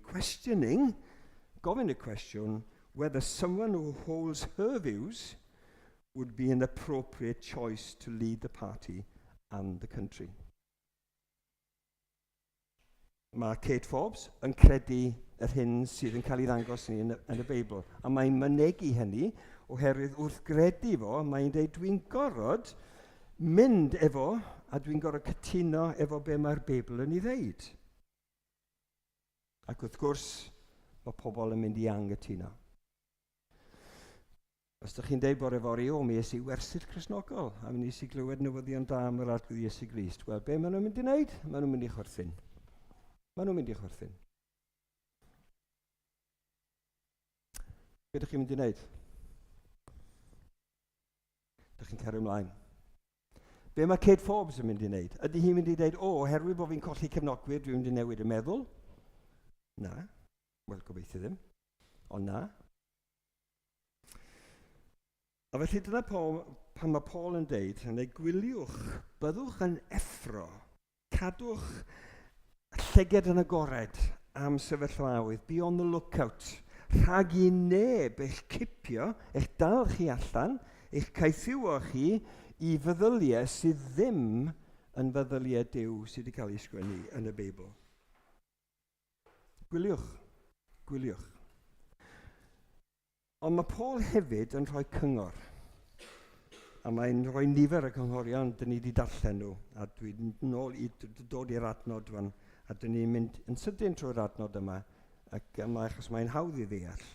gofyn y cwestiwn whether someone who holds her views would be an appropriate choice to lead the party and the country. Mae Kate Forbes yn credu yr hyn sydd yn cael ei ddangos ni yn y Beibl. A mae'n mynegu hynny oherwydd wrth gredu fo, mae'n dweud dwi'n gorfod mynd efo a dwi'n gorfod cytuno efo be mae'r Beibl yn ei ddeud. Ac wrth gwrs, mae pobl yn mynd i anghytuno. Os ydych chi'n deud bore fori, mi es i wersyll Cristnogol, a mi nes i glywed newyddion da am yr arglwydd Iesu Grist. Wel, be maen nhw'n mynd i wneud? Maen nhw'n mynd i chwrthin. Maen nhw'n mynd i chwrthin. Be ydych chi'n mynd i wneud? Ydych chi'n cario ymlaen. Be mae Kate Forbes yn mynd i wneud? Ydy hi'n mynd i dweud, oherwydd bod fi'n colli cefnogwyr, dwi'n mynd i newid y meddwl? Na. Wel, gobeithio ddim. Ond na. A felly dyna pan mae Paul yn deud, yn ei gwiliwch, byddwch yn effro, cadwch llyged yn agored am sefyllfaoedd, be on the lookout, rhag i neb eich cipio, eich dal chi allan, eich caethiwo chi i feddyliau sydd ddim yn feddyliau Duw sydd wedi cael ei sgwennu yn y Beibl. Gwyliwch, gwyliwch. Ond mae Paul hefyd yn rhoi cyngor. A mae'n rhoi nifer y cynghorion dyn ni wedi darllen nhw. A dwi'n dod i'r adnod fan. A dyn ni'n mynd yn sydyn trwy'r adnod yma. Achos mae'n hawdd i ddeall.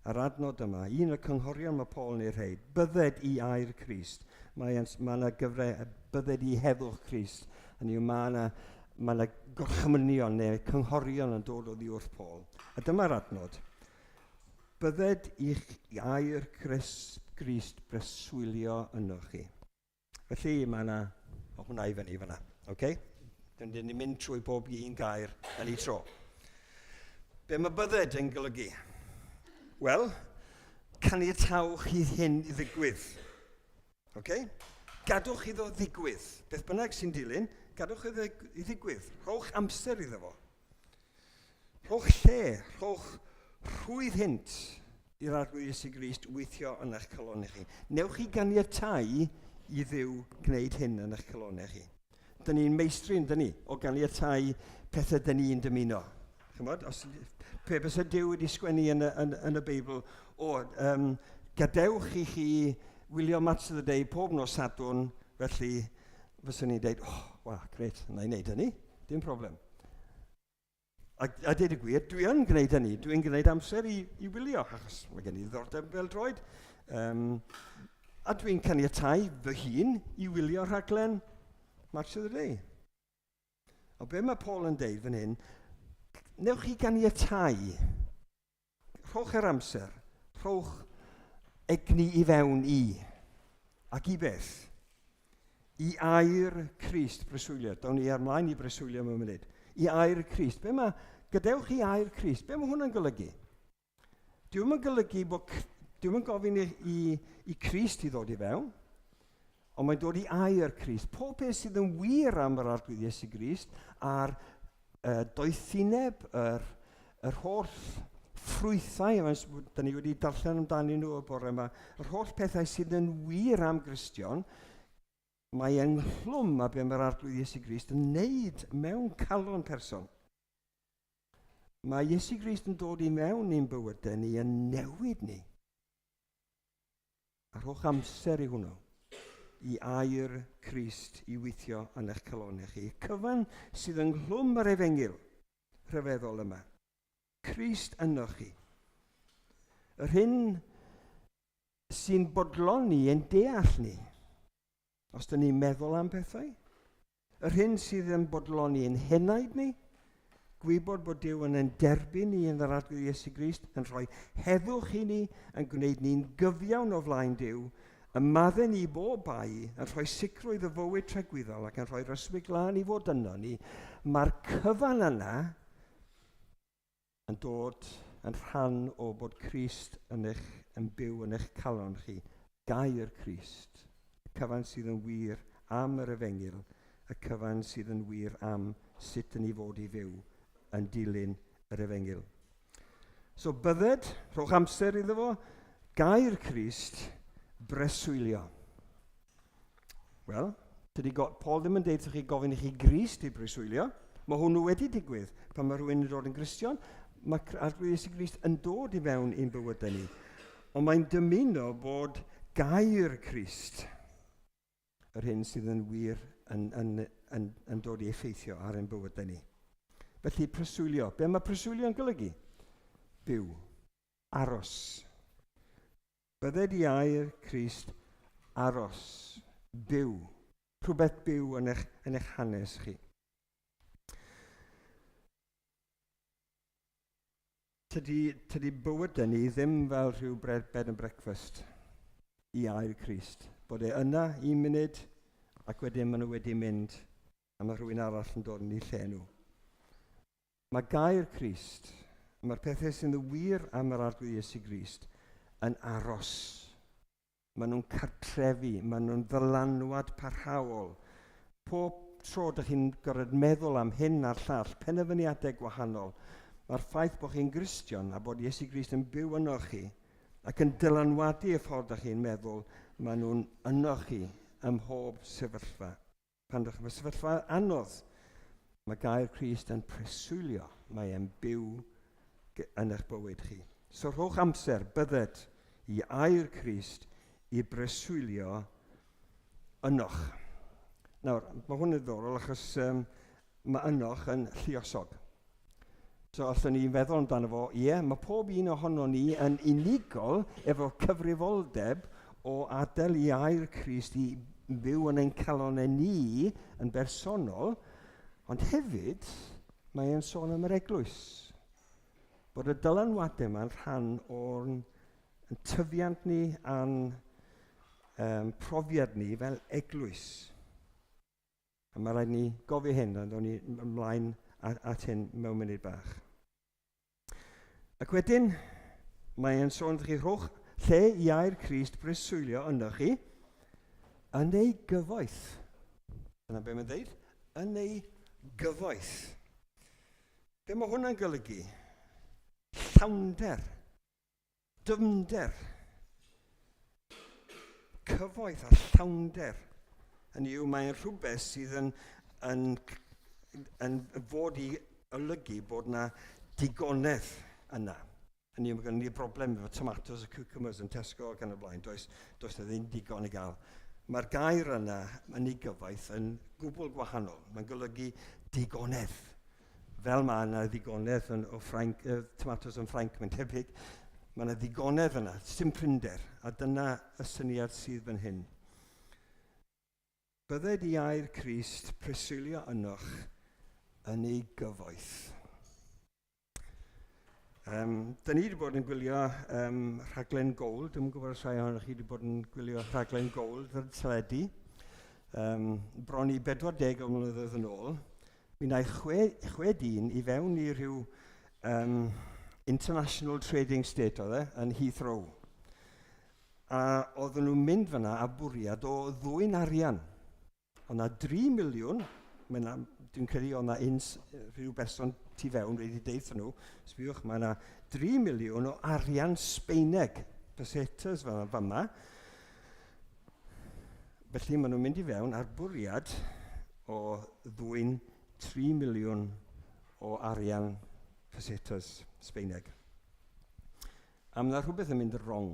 Yr adnod yma, un o'r cynghorion mae Paul yn ei rhaid, bydded i air Crist. Mae yna gyfrau, bydded i heddwch Crist. Mae yna gorchymynion neu cynghorion yn dod o ddiwrth Paul. A dyma'r adnod. Bydded i'ch air Crist breswylio yno chi. Felly mae yna, o hwnna i fyny fyna, okay? Dyn ni'n mynd trwy bob un gair yn ei tro. Be mae bydded yn golygu? Wel, caniatawch i hyn i ddigwydd. Okay? Gadwch iddo ddigwydd. Beth bynnag sy'n dilyn, gadwch i ddigwydd. Rhowch amser iddo fo. Rhowch lle, rhowch rhwydd hynt i'r arglwydd Iesu Grist weithio yn eich calonnau chi. Newch chi ganiatáu i Dduw gwneud hyn yn eich calonnau chi. Dyn ni'n meistrin, dyn ni, o ganiatáu pethau dyn ni'n dymuno. Chymod, pe bys y Duw wedi sgwennu yn y Beibl, gadewch i chi wylio Match of the Day pob nos Sadwrn, felly fyswn ni'n dweud, gret, yna i wneud hynny, dim problem. A dweud y gwir, dwi yn gwneud hynny, dwi'n gwneud amser i wylio, achos mae gen i ddordeb fel droed. A dwi'n caniatáu fy hun i wylio rhaglen Match of the Day. O be mae Paul yn deud fan hyn, newch chi ganiatáu, rhowch yr amser, rhowch egni i fewn i, ac i beth? I air Crist preswylio. Dawn ni ar mlaen i preswylio mewn munud. I air Crist. Gadewch i air Crist. Be mae hwnna'n golygu? Dwi'n yn golygu bod... Dwi'n yn gofyn i Crist i ddod i fewn, ond mae'n dod i air Crist. Pob beth sydd yn wir am yr arglwydd Iesu Grist a'r doethineb, yr holl ffrwythau, da ni wedi darllen amdani nhw y bore yma, yr holl pethau sydd yn wir am Gristion, mae ynghlwm a be mae'r arglwydd Iesu Grist yn neud mewn calon person. Mae Iesu Grist yn dod i mewn i'n bywydau ni yn newid ni. A rhowch amser i hwnnw, i air Crist i weithio yn eich calonau chi. Cyfan sydd ynghlwm yr efengil rhyfeddol yma. Crist yno chi. Yr hyn sy'n bodloni yn deall ni. Os dyn ni'n meddwl am bethau, yr hyn sydd yn bodloni yn henaid ni, gwybod bod Duw yn derbyn ni yn yr arglwydd Iesu Grist, yn rhoi heddwch i ni, yn gwneud ni'n gyfiawn o flaen Duw, yn madden ni bob bai, yn rhoi sicrwydd y fywyd tregwyddol ac yn rhoi ryswig lan i fod yno ni, mae'r cyfan yna yn dod yn rhan o bod Crist yn byw yn eich calon chi, gair Crist. Cyfan sydd yn wir am yr efengil, y cyfan sydd yn wir am sut yn ei fod i fyw yn dilyn yr efengil. So bydded, rhowch amser iddo fo, gair Crist, breswylio. Wel, Paul ddim yn deud wrth chi gofyn i chi Grist i breswylio. Mae hwnnw wedi digwydd pan mae rhywun yn dod yn Gristion. Mae arglwydd Iesu Grist yn dod i fewn i'n bywydau ni. Ond mae'n dymuno bod gair Crist, yr hyn sydd yn wir yn dod i effeithio ar ein bywydau ni. Felly preswylio. Be mae preswylio yn golygu? Byw. Aros. Bydded i air Crist aros. Byw. Rhywbeth byw yn eich hanes chi. Tydi bywydau ni ddim fel rhyw bed and breakfast i air Crist. Bod e yna 1 munud ac wedyn maen nhw wedi mynd a mae rhywun arall yn dod yn ei lle nhw. Mae gair Crist, mae'r pethau sy'n wir am yr arglwydd Iesu Grist yn aros. Maen nhw'n cartrefi, maen nhw'n ddylanwad parhaol. Pob tro ydych chi'n gorfod meddwl am hyn a'r llall, penderfyniadau gwahanol, mae'r ffaith bod chi'n Gristion a bod Iesu Grist yn byw yno chi ac yn dylanwadu y ffordd ydych chi'n meddwl, maen nhw'n yno chi ym mhob sefyllfa. Pan ydych chi'n sefyllfa anodd, mae gair Crist yn preswylio, mae e'n byw yn eich bywyd chi. So rhowch amser, bydded, i air Crist i breswylio ynoch. Nawr, mae hwn yn ddiddorol achos mae ynoch yn lluosog. So os ni'n feddwl amdano fo, mae pob un ohono ni yn unigol efo cyfrifoldeb o adael i air Crist i fyw yn ein calonau ni yn bersonol, ond hefyd mae e'n sôn am yr eglwys. Bod y dylanwadau yma'n rhan o'r tyfiant ni a'n profiad ni fel eglwys. A mae rhaid ni gofio hyn, ond o'n i ymlaen at hyn mewn munud bach. Ac wedyn, mae e'n sôn chi rhowch lle i air Crist breswylio yno chi yn ei gyfoeth. Dyna be mae'n dweud? Yn ei gyfoeth. Be mae hwnna'n golygu? Llawnder. Dyfnder. Cyfoeth a llawnder. Hynny yw, mae'n rhywbeth sydd yn fod i olygu bod yna digonedd yna. Hynny yw, mae gen ni broblem efo tomatoes a cucumbers yn Tesco ac yn y blaen. Does ddim digon i gael. Mae'r gair yna yn ei gyfaith yn gwbl gwahanol. Mae'n golygu digonedd. Fel mae yna ddigonedd o tomatoes yn Ffrainc, mae'n tebyg. Mae yna ddigonedd yna, sim prinder. A dyna y syniad sydd fan hyn. Bydde di air Crist preswylio ynoch yn ei gyfoeth. Da ni wedi bod yn gwylio rhaglen Gold. Dwi'n gwybod os rai ohonoch chi wedi bod yn gwylio rhaglen Gold ar y teledu. Bron i 40 o mlynyddoedd yn ôl. Mi wnaeth 6 dyn i fewn i ryw International Trading State oedd yn Heathrow. A oedden nhw'n mynd fyna a bwriad o ddwy'n arian. Oedd na 3 miliwn, dwi'n credu oedd na rhyw berson tu fewn wedi deud nhw, sbiwch, mae yna 3 miliwn o arian Sbeineg, pesetas fyma. Felly maen nhw'n mynd i fewn ar bwriad o ddwy'n 3 miliwn o arian pesetas Sbeineg. A mae yna rhywbeth yn mynd yn wrong.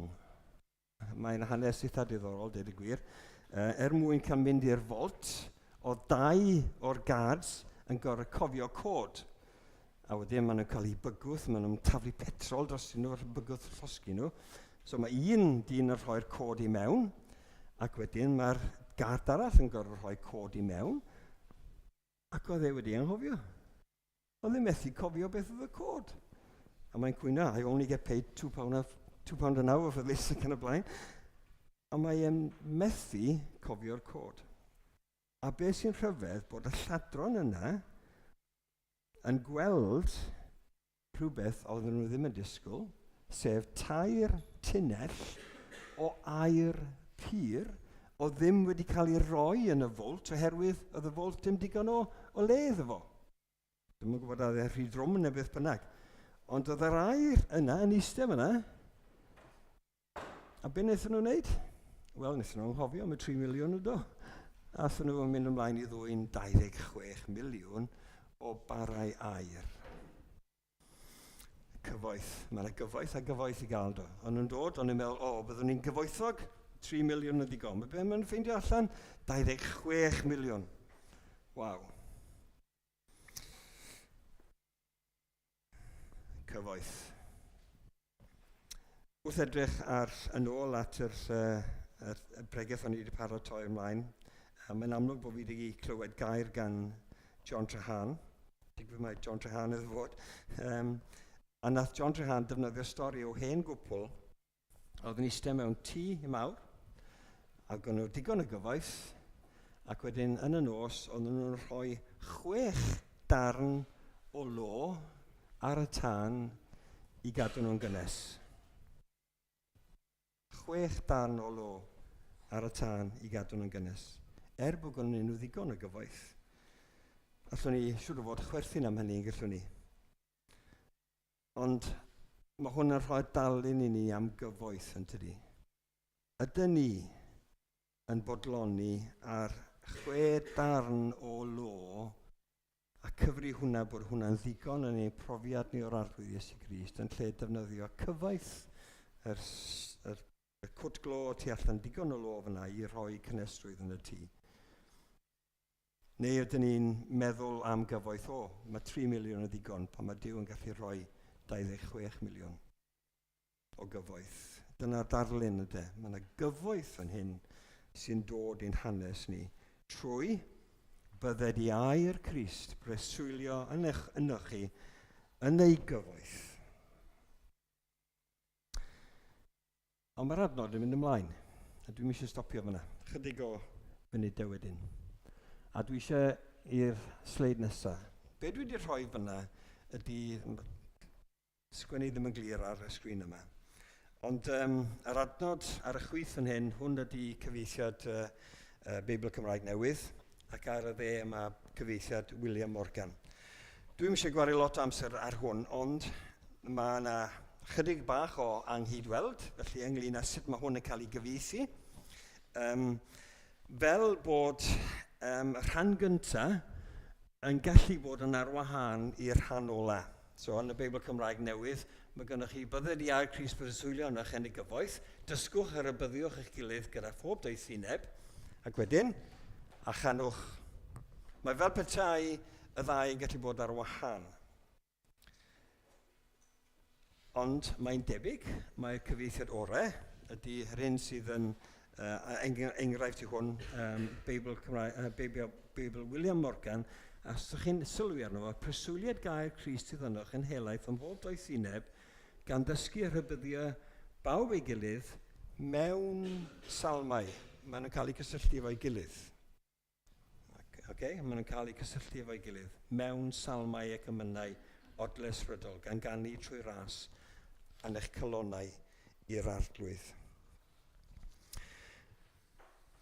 Mae'n hanes eitha diddorol, dweud y gwir. Mwyn cael mynd i'r folt, o 2 o'r guards yn gorfod cofio cod. A wedyn maen nhw'n cael eu bygwth, maen nhw'n taflu petrol dros nhw ar bygwth llosgi nhw. So mae un dyn yn rhoi'r cod i mewn, ac wedyn mae'r guard arall yn gorfod rhoi cod i mewn, ac oedd e wedi anghofio. Oedd e methu cofio beth oedd y cod. A mae'n cwyno, I only get paid £2 an hour for this, ac yn y blaen. A mae'n methu cofio'r cod. A beth sy'n rhyfedd bod y lladron yna yn gweld rhywbeth oedden nhw ddim yn disgwyl, sef 2 tunnell o air pur o ddim wedi cael ei roi yn y folt oherwydd oedd y folt dim digon o le iddo fo. Dwi'n yn gwybod oedd e rhy drwm neu beth bynnag. Ond oedd yr air yna yn eistedd yna. A be wnaethon nhw'n wneud? Wel, wnaethon nhw'n hofio, mae 3 miliwn o do. A wnaethon nhw'n mynd ymlaen i ddwy'n 26 miliwn o barau air. Cyfoeth. Mae yna gyfoeth a gyfoeth i gael do. Ond nhw'n dod, ond nhw'n meddwl, byddwn ni'n gyfoethog, 3 miliwn o ddigon. Mae mae'n ffeindio allan? 26 miliwn. Waw. Cyfoeth. Wrth edrych yn ôl at y bregaeth o'n i wedi paratoi ymlaen, mae'n amlwg bod fi wedi clywed gair gan John Trehan. Digwydd mae John Trehan iddo fod. A nath John Trehan defnyddio stori o hen gwpl oedd yn eistedd mewn tŷ mawr, ac o'n nhw digon o gyfoeth, ac wedyn yn y nos oedden nhw'n rhoi 6 darn o lo ar y tân i gadw nhw'n gynnes. 6 darn o lo ar y tân i gadw nhw'n gynnes. Bod gynnu nhw ddigon o gyfoeth. Allwn ni siŵr o fod chwerthin am hynny yn gallwn ni. Ond mae hwn yn rhoi dalun i ni am gyfoeth yn tydi. Ydyn ni yn bodloni ar 6 darn o lo a cyfri hwnna bod hwnna'n ddigon yn ei profiad ni o'r arglwydd Iesu Grist yn lle defnyddio cyfoeth y cwt glo tu allan digon o lo fyna i roi cynestrwydd yn y tŷ. Neu ydyn ni'n meddwl am gyfoeth, mae 3 miliwn o ddigon pan mae Duw yn gallu rhoi 26 miliwn o gyfoeth. Dyna'r darlun ydy. Mae yna gyfoeth yn hyn sy'n dod i'n hanes ni trwy bydde di air Crist preswylio ynoch chi yn ei gyfoeth. Ond mae'r adnod yn mynd ymlaen, a dwi'n eisiau stopio fyna. Chydig o funudau wedyn. A dwi eisiau i'r sleid nesaf. Be dwi wedi rhoi fyna ydy, sgwennu ddim yn glir ar y sgrin yma. Ond yr adnod ar y chwith yn hyn, hwn ydy cyfeithiad Beibl Cymraeg Newydd, ac ar y dde yma cyfeithiad William Morgan. Dwi'n eisiau gwario lot o amser ar hwn, ond mae yna chydig bach o anghydweld, felly ynglyn â sut mae hwn yn cael ei gyfieithu. Fel bod rhan gyntaf yn gallu bod yn arwahân i'r rhan ola. So yn y Beibl Cymraeg newydd, mae gennych chi bydded i air Crist breswylio yn eich enig gyfoeth, dysgwch ar y byddiwch eich gilydd gyda phob doethineb, ac wedyn, a chanwch. Mae fel petai y ddau yn gallu bod ar wahân. Ond mae'n debyg, mae'r cyfieithiad orau ydy'r hyn sydd yn enghraifft i hwn, Beibl William Morgan, a os ydych chi'n sylwi arno fo, preswyliad gair Crist sydd ynoch yn helaeth ym mhob doethineb gan ddysgu y rhybyddiau bawb ei gilydd mewn salmau. Maen nhw'n cael eu cysylltu efo'i gilydd. Maen nhw'n cael eu cysylltu efo'i gilydd mewn salmau ac ymynau odles rydol gan ganu trwy ras yn eich colonnau i'r arglwydd.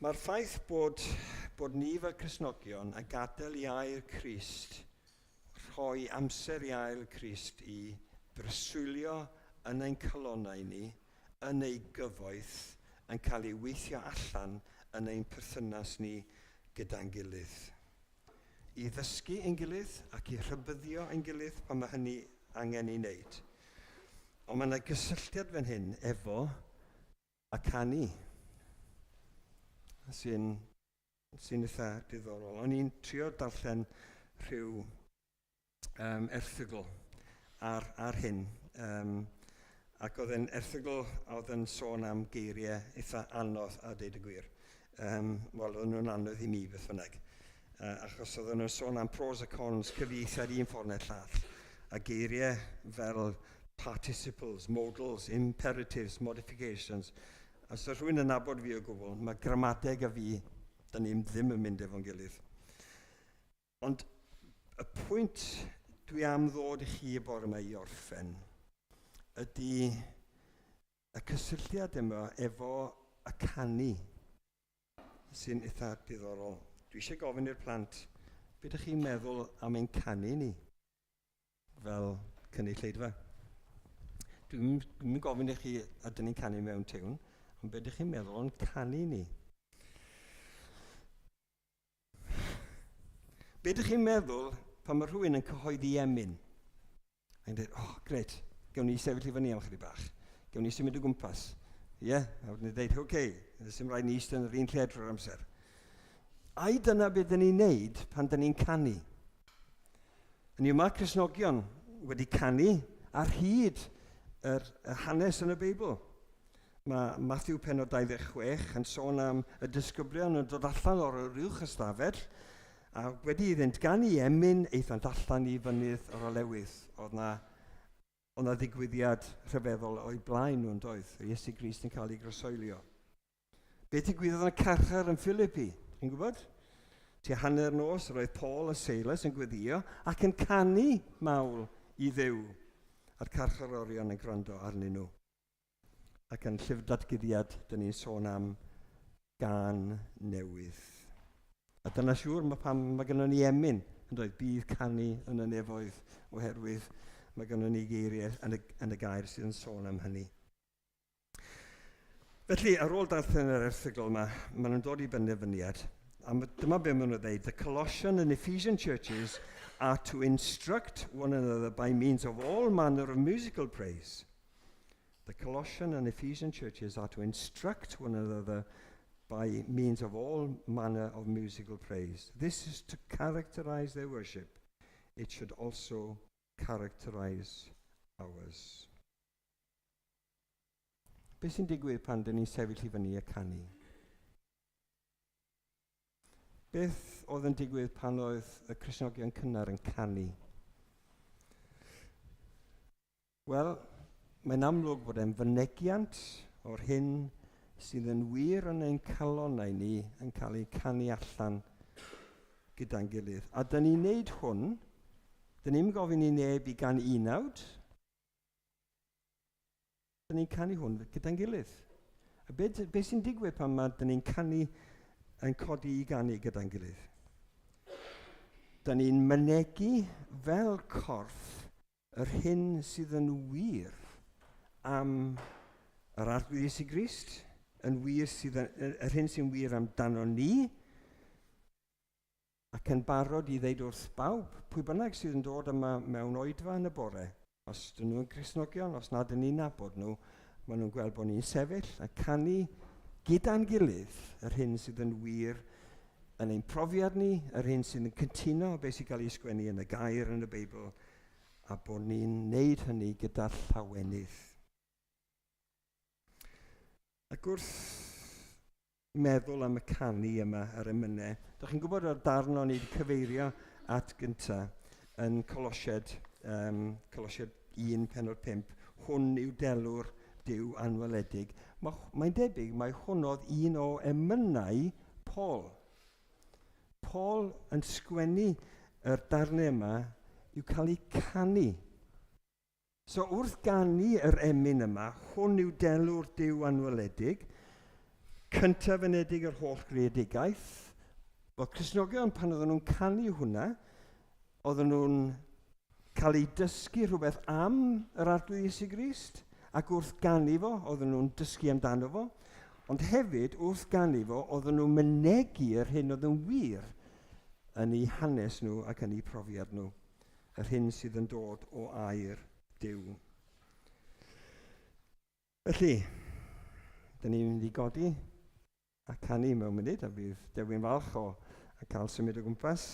Mae'r ffaith bod ni fel Cristnogion a gadael i air Crist, rhoi amser i air Crist i breswylio yn ein colonnau ni, yn ei gyfoeth, yn cael ei weithio allan yn ein perthynas ni gyda'n gilydd. I ddysgu ein gilydd ac i rhybyddio ein gilydd pan mae hynny angen i wneud. Ond mae yna gysylltiad fan hyn efo a canu sy'n eitha diddorol. O'n i'n trio darllen rhyw erthygl ar hyn, ac oedd e'n erthygl oedd yn sôn am geiriau eitha anodd a deud y gwir. Wel, oedd nhw'n anodd i mi beth bynnag. Achos oedd nhw'n sôn am pros a cons cyfieithiad un ffordd neu'r llall. A geiriau fel participles, modals, imperatives, modifications. Os oes rhywun yn nabod fi o gwbl, mae gramadeg a fi, da ni ddim yn mynd efo'n gilydd. Ond y pwynt dwi am ddod i chi bore yma i orffen ydy y cysylltiad yma efo y canu sy'n eitha diddorol. Dwi eisiau gofyn i'r plant, beth ydych chi'n meddwl am ein canu ni fel cynulleidfa? Dwi'n gofyn i chi ydyn ni'n canu mewn tiwn, ond beth ydych chi'n meddwl o'n canu ni? Beth ydych chi'n meddwl pan mae rhywun yn cyhoeddi emyn? A'n dweud, gret, gewn ni sefyll i fyny am chydig bach. Gewn ni symud o gwmpas. A wedyn ni'n dweud, sy'n rhaid ni eistedd yn yr un lle drwy'r amser. A dyna beth dyn ni'n neud pan dyn ni'n canu. Yn yma Cristnogion wedi canu ar hyd y hanes yn y Beibl. Mae Matthew pennod 26 yn sôn am y disgyblion yn dod allan o'r uwch ystafell a wedi iddynt ganu emyn eithant allan i fynydd o'r olewydd. Oedd na ddigwyddiad rhyfeddol o'i blaen nhw'n doedd. Iesu Grist yn cael ei groesoelio. Beth ddigwyddodd yn y carchar yn Philippi? Chi'n gwybod? Tua hanner nos roedd Paul a Silas yn gweddio ac yn canu mawl i Dduw. A'r carcharorion yn gwrando arnyn nhw. Ac yn llyfr datguddiad, dyn ni'n sôn am gan newydd. A dyna siŵr mae gennym ni emyn, yn dweud bydd canu yn y nefoedd, oherwydd mae gennym ni geiriau yn y gair sydd yn sôn am hynny. Felly, ar ôl darllen yr erthygl yma, maen nhw'n dod i benderfyniad. A dyma be maen nhw'n dweud, the Colossian and Ephesian churches are to instruct one another by means of all manner of musical praise. The Colossian and Ephesian churches are to instruct one another by means of all manner of musical praise. This is to characterize their worship. It should also characterize ours. Beth sy'n digwydd pan dyn ni'n sefyll i fyny a canu? Beth oedd yn digwydd pan oedd y Cristnogion cynnar yn canu? Wel, mae'n amlwg bod e'n fynegiant o'r hyn sydd yn wir yn ein calonnau ni yn cael ei canu allan gyda'n gilydd. A dyn ni'n neud hwn, dyn ni'n gofyn i neb i gan unawd, dyn ni'n canu hwn gyda'n gilydd. A beth sy'n digwydd pan mae dyn ni'n canu yn codi i ganu gyda'n gilydd? Dyn ni'n mynegu fel corff yr hyn sydd yn wir am yr arglwydd Iesu Grist, yr hyn sy'n wir amdano ni, ac yn barod i ddeud wrth bawb, pwy bynnag sydd yn dod yma mewn oedfa yn y bore, os dyn nhw'n Cristnogion, os nad yn ni'n nabod nhw, maen nhw'n gweld bod ni'n sefyll a canu gyda'n gilydd yr hyn sydd yn wir yn ein profiad ni, yr hyn sydd yn cytuno beth sy'n cael ei sgwennu yn y gair yn y Beibl, a bod ni'n neud hynny gyda llawenydd. Ac wrth meddwl am y canu yma ar y mynau, ydych chi'n gwybod o'r darn o'n i wedi cyfeirio at gynta yn Colosied 1:5, hwn yw delwr Duw anweledig. Mae'n debyg mai hwn oedd un o emynau Paul. Paul yn sgwennu yr darnau yma yw cael ei canu. So wrth ganu yr emyn yma, hwn yw delwr Duw anweledig, cyntaf fynedig yr holl greadigaeth. Wel, Cristnogion, pan oedden nhw'n canu hwnna, oedden nhw'n cael ei dysgu rhywbeth am yr arglwydd Iesu Grist, ac wrth ganu fo, oedden nhw'n dysgu amdano fo, ond hefyd wrth ganu fo, oedden nhw'n mynegu'r hyn oedd yn wir yn eu hanes nhw ac yn eu profiad nhw, yr hyn sydd yn dod o air Duw. Felly, dyn ni'n mynd i godi a canu mewn munud, a bydd Dewi'n falch o cael symud o gwmpas.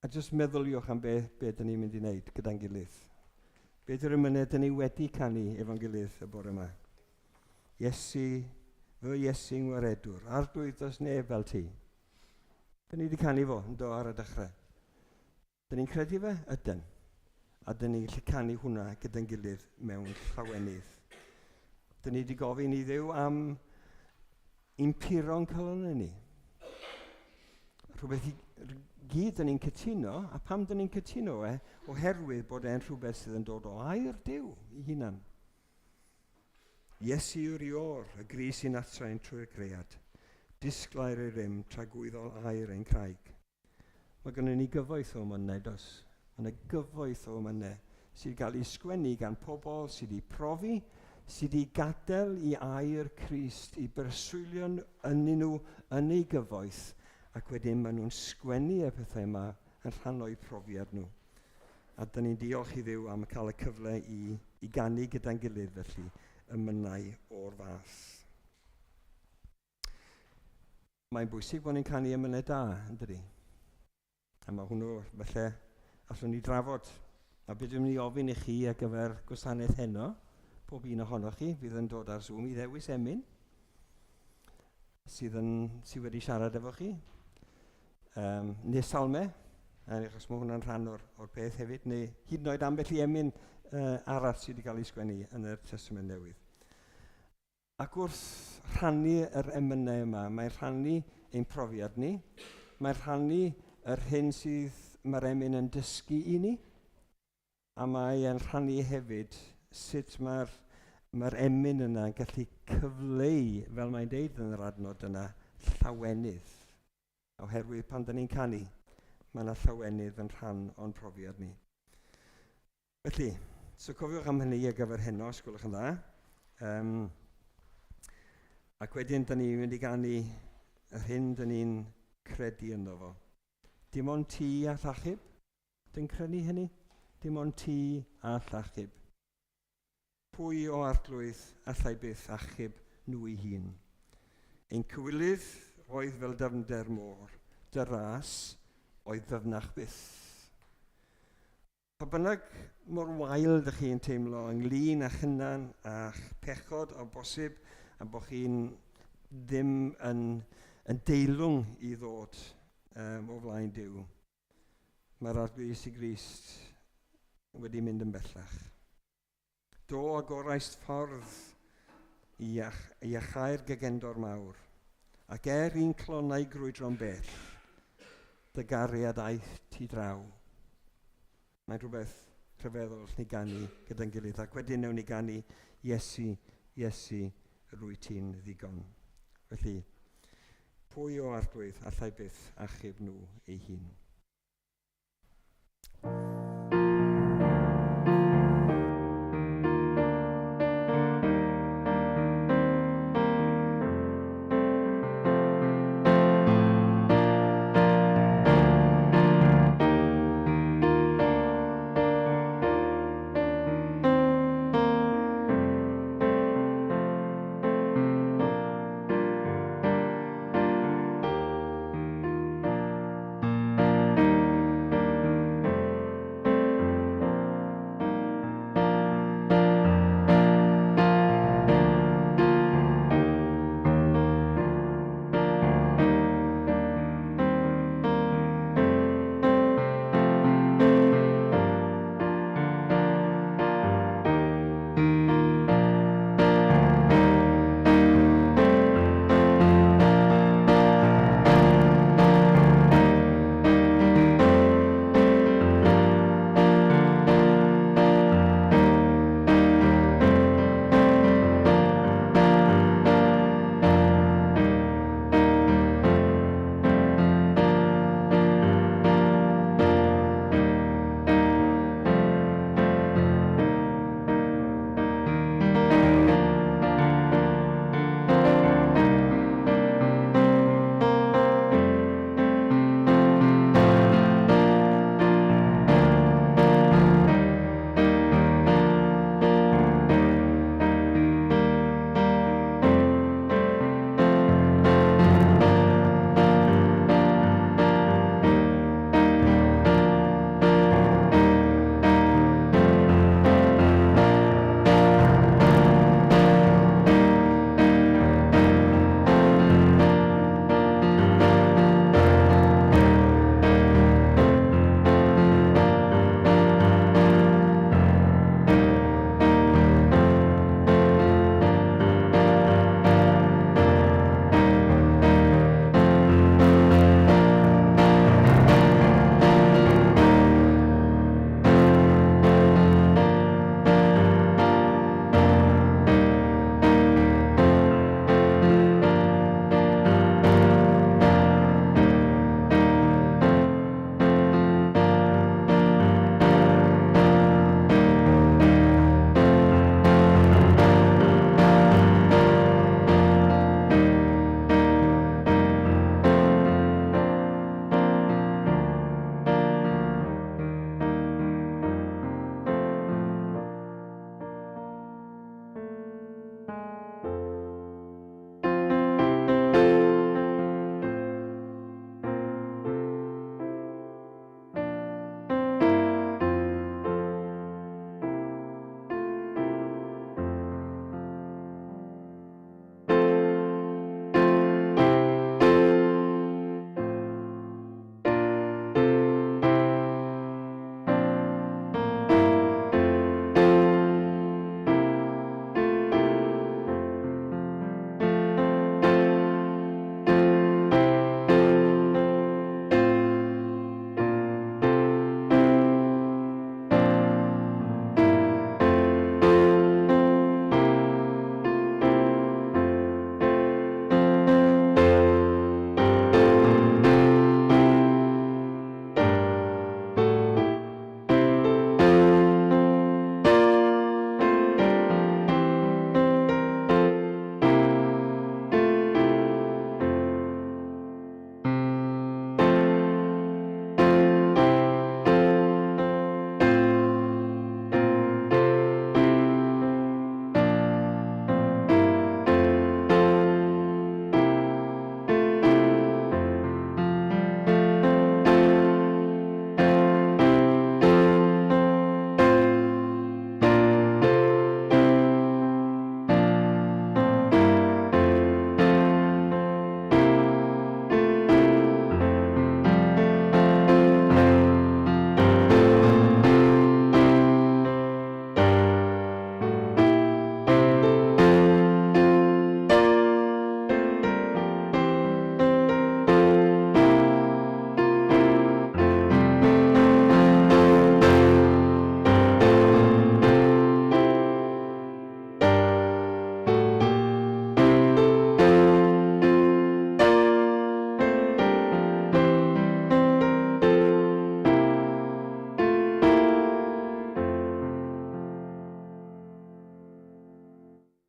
A jyst meddyliwch am be dyn ni'n mynd i wneud gyda'n gilydd. Be yw'r ymynedd dyn ni wedi canu efo'n gilydd y bore yma? Iesu, fy Iesu'n waredwr, arglwydd does neb fel ti. Dyn ni wedi canu fo yn do ar y dechrau. Dyn ni'n credu fe? Ydyn. A dyn ni'n gallu canu hwnna gyda'n gilydd mewn llawenydd. Dyn ni wedi gofyn i Dduw am impuro'n calon ni. Rhywbeth i gyd dyn ni'n cytuno, a pam dyn ni'n cytuno oherwydd bod e'n rhywbeth sydd yn dod o air Duw i hunan. Iesu yw'r i o'r, y gris sy'n atra'n trwy'r cread. Disglair ei rym tra gwyddol air ein craig. Mae gynnon ni gyfoeth o mynau, dos. Mae yna gyfoeth o mynau sydd wedi cael ei sgwennu gan pobl sydd wedi profi, sydd wedi gadael i air Crist i berswylio yn nhw yn ei gyfoeth, ac wedyn maen nhw'n sgwennu y pethau yma yn rhan o'i profiad nhw. A dyn ni'n diolch i Dduw am cael y cyfle i ganu gyda'n gilydd felly y mynau o'r fath. Mae'n bwysig bod ni'n canu ymynau da, ynddi? A mae hwnnw felly allwn ni drafod. A beth dwi'n mynd i ofyn i chi ar gyfer gwasanaeth heno, pob un ohonoch chi fydd yn dod ar Zoom i ddewis emyn sydd wedi siarad efo chi. Neu salmau, achos mae hwnna'n rhan o'r peth hefyd, neu hyd yn oed ambell i emyn arall sydd wedi cael ei sgwennu yn y Testament Newydd. Ac wrth rhannu yr emynau yma, mae'n rhannu ein profiad ni, mae'n rhannu yr hyn sydd mae'r emyn yn dysgu i ni, a mae'n rhannu hefyd sut mae'r emyn yna yn gallu cyfleu, fel mae'n deud yn yr adnod yna, llawenydd. Oherwydd pan dyn ni'n canu, mae yna llawenydd yn rhan o'n profiad ni. Felly, so cofiwch am hynny ar gyfer heno, os gwelwch yn dda. Ac wedyn, dyn ni'n mynd i ganu yr hyn dyn ni'n credu ynddo fo. Dim ond ti a llachub, dyn credu hynny? Dim ond ti a llachub. Pwy o arglwydd allai byth achub nhw ei hun? Ein cywilydd oedd fel dyfnder môr, dy ras oedd ddyfnach byth. Pa bynnag mor wael ydych chi'n teimlo ynglyn â chynan a'ch pechod o bosib a bod chi'n ddim yn deilwng i ddod o flaen Duw. Mae'r arglwydd Iesu Grist wedi mynd yn bellach. Do a goraist ffordd i achau'r gegendor mawr, ac un clonau grwydro'n bell, dy gariad aeth ti draw. Mae'n rhywbeth rhyfeddol ni ganu gyda'n gilydd, ac wedyn newn ni ganu Iesu, Iesu, rwy ti'n ddigon. Felly, pwy o arglwydd allai byth achub nhw ei hun?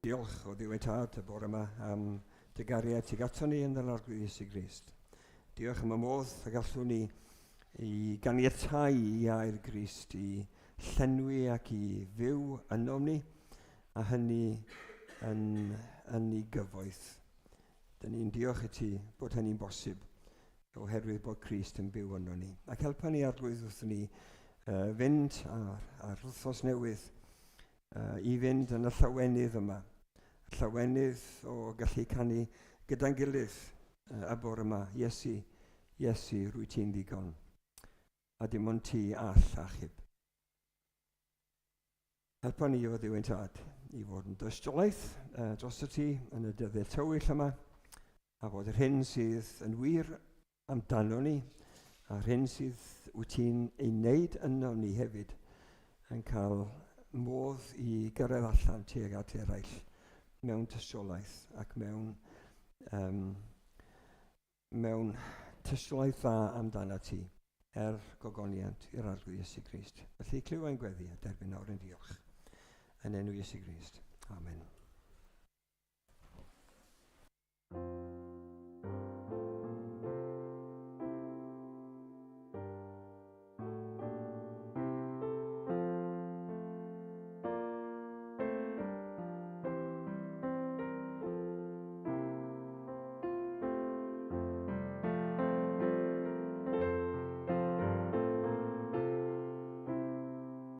Diolch o ddiwetad y bore yma am dy gariad tuag ato ni yn yr arglwydd Iesu Grist. Diolch am y modd y gallwn ni i ganiatáu i air Grist, i llenwi ac i fyw yno ni, a hynny yn ei gyfoeth. Dyn ni'n diolch i ti bod hynny'n bosib oherwydd bod Crist yn byw yno ni. Ac helpa ni arglwydd wrth ni fynd ar wrthos newydd i fynd yn y llawenydd yma. Llawenydd o gallu canu gyda'n gilydd y bore yma. Iesu, rwy ti'n ddigon. A dim ond ti all achub. Helpa ni o ddiwentad i fod yn dystiolaeth dros y ti yn y dyddiau tywyll yma, a fod yr hyn sydd yn wir amdano ni, a'r hyn sydd wyt ti'n ei wneud yno ni hefyd, yn cael modd i gyrraedd allan tuag at eraill mewn tystiolaeth ac mewn tystiolaeth dda amdano ti, gogoniant i'r arglwydd Iesu Grist. Felly clyw ein gweddi a derbyn nawr yn diolch. Yn enw Iesu Grist. Amen.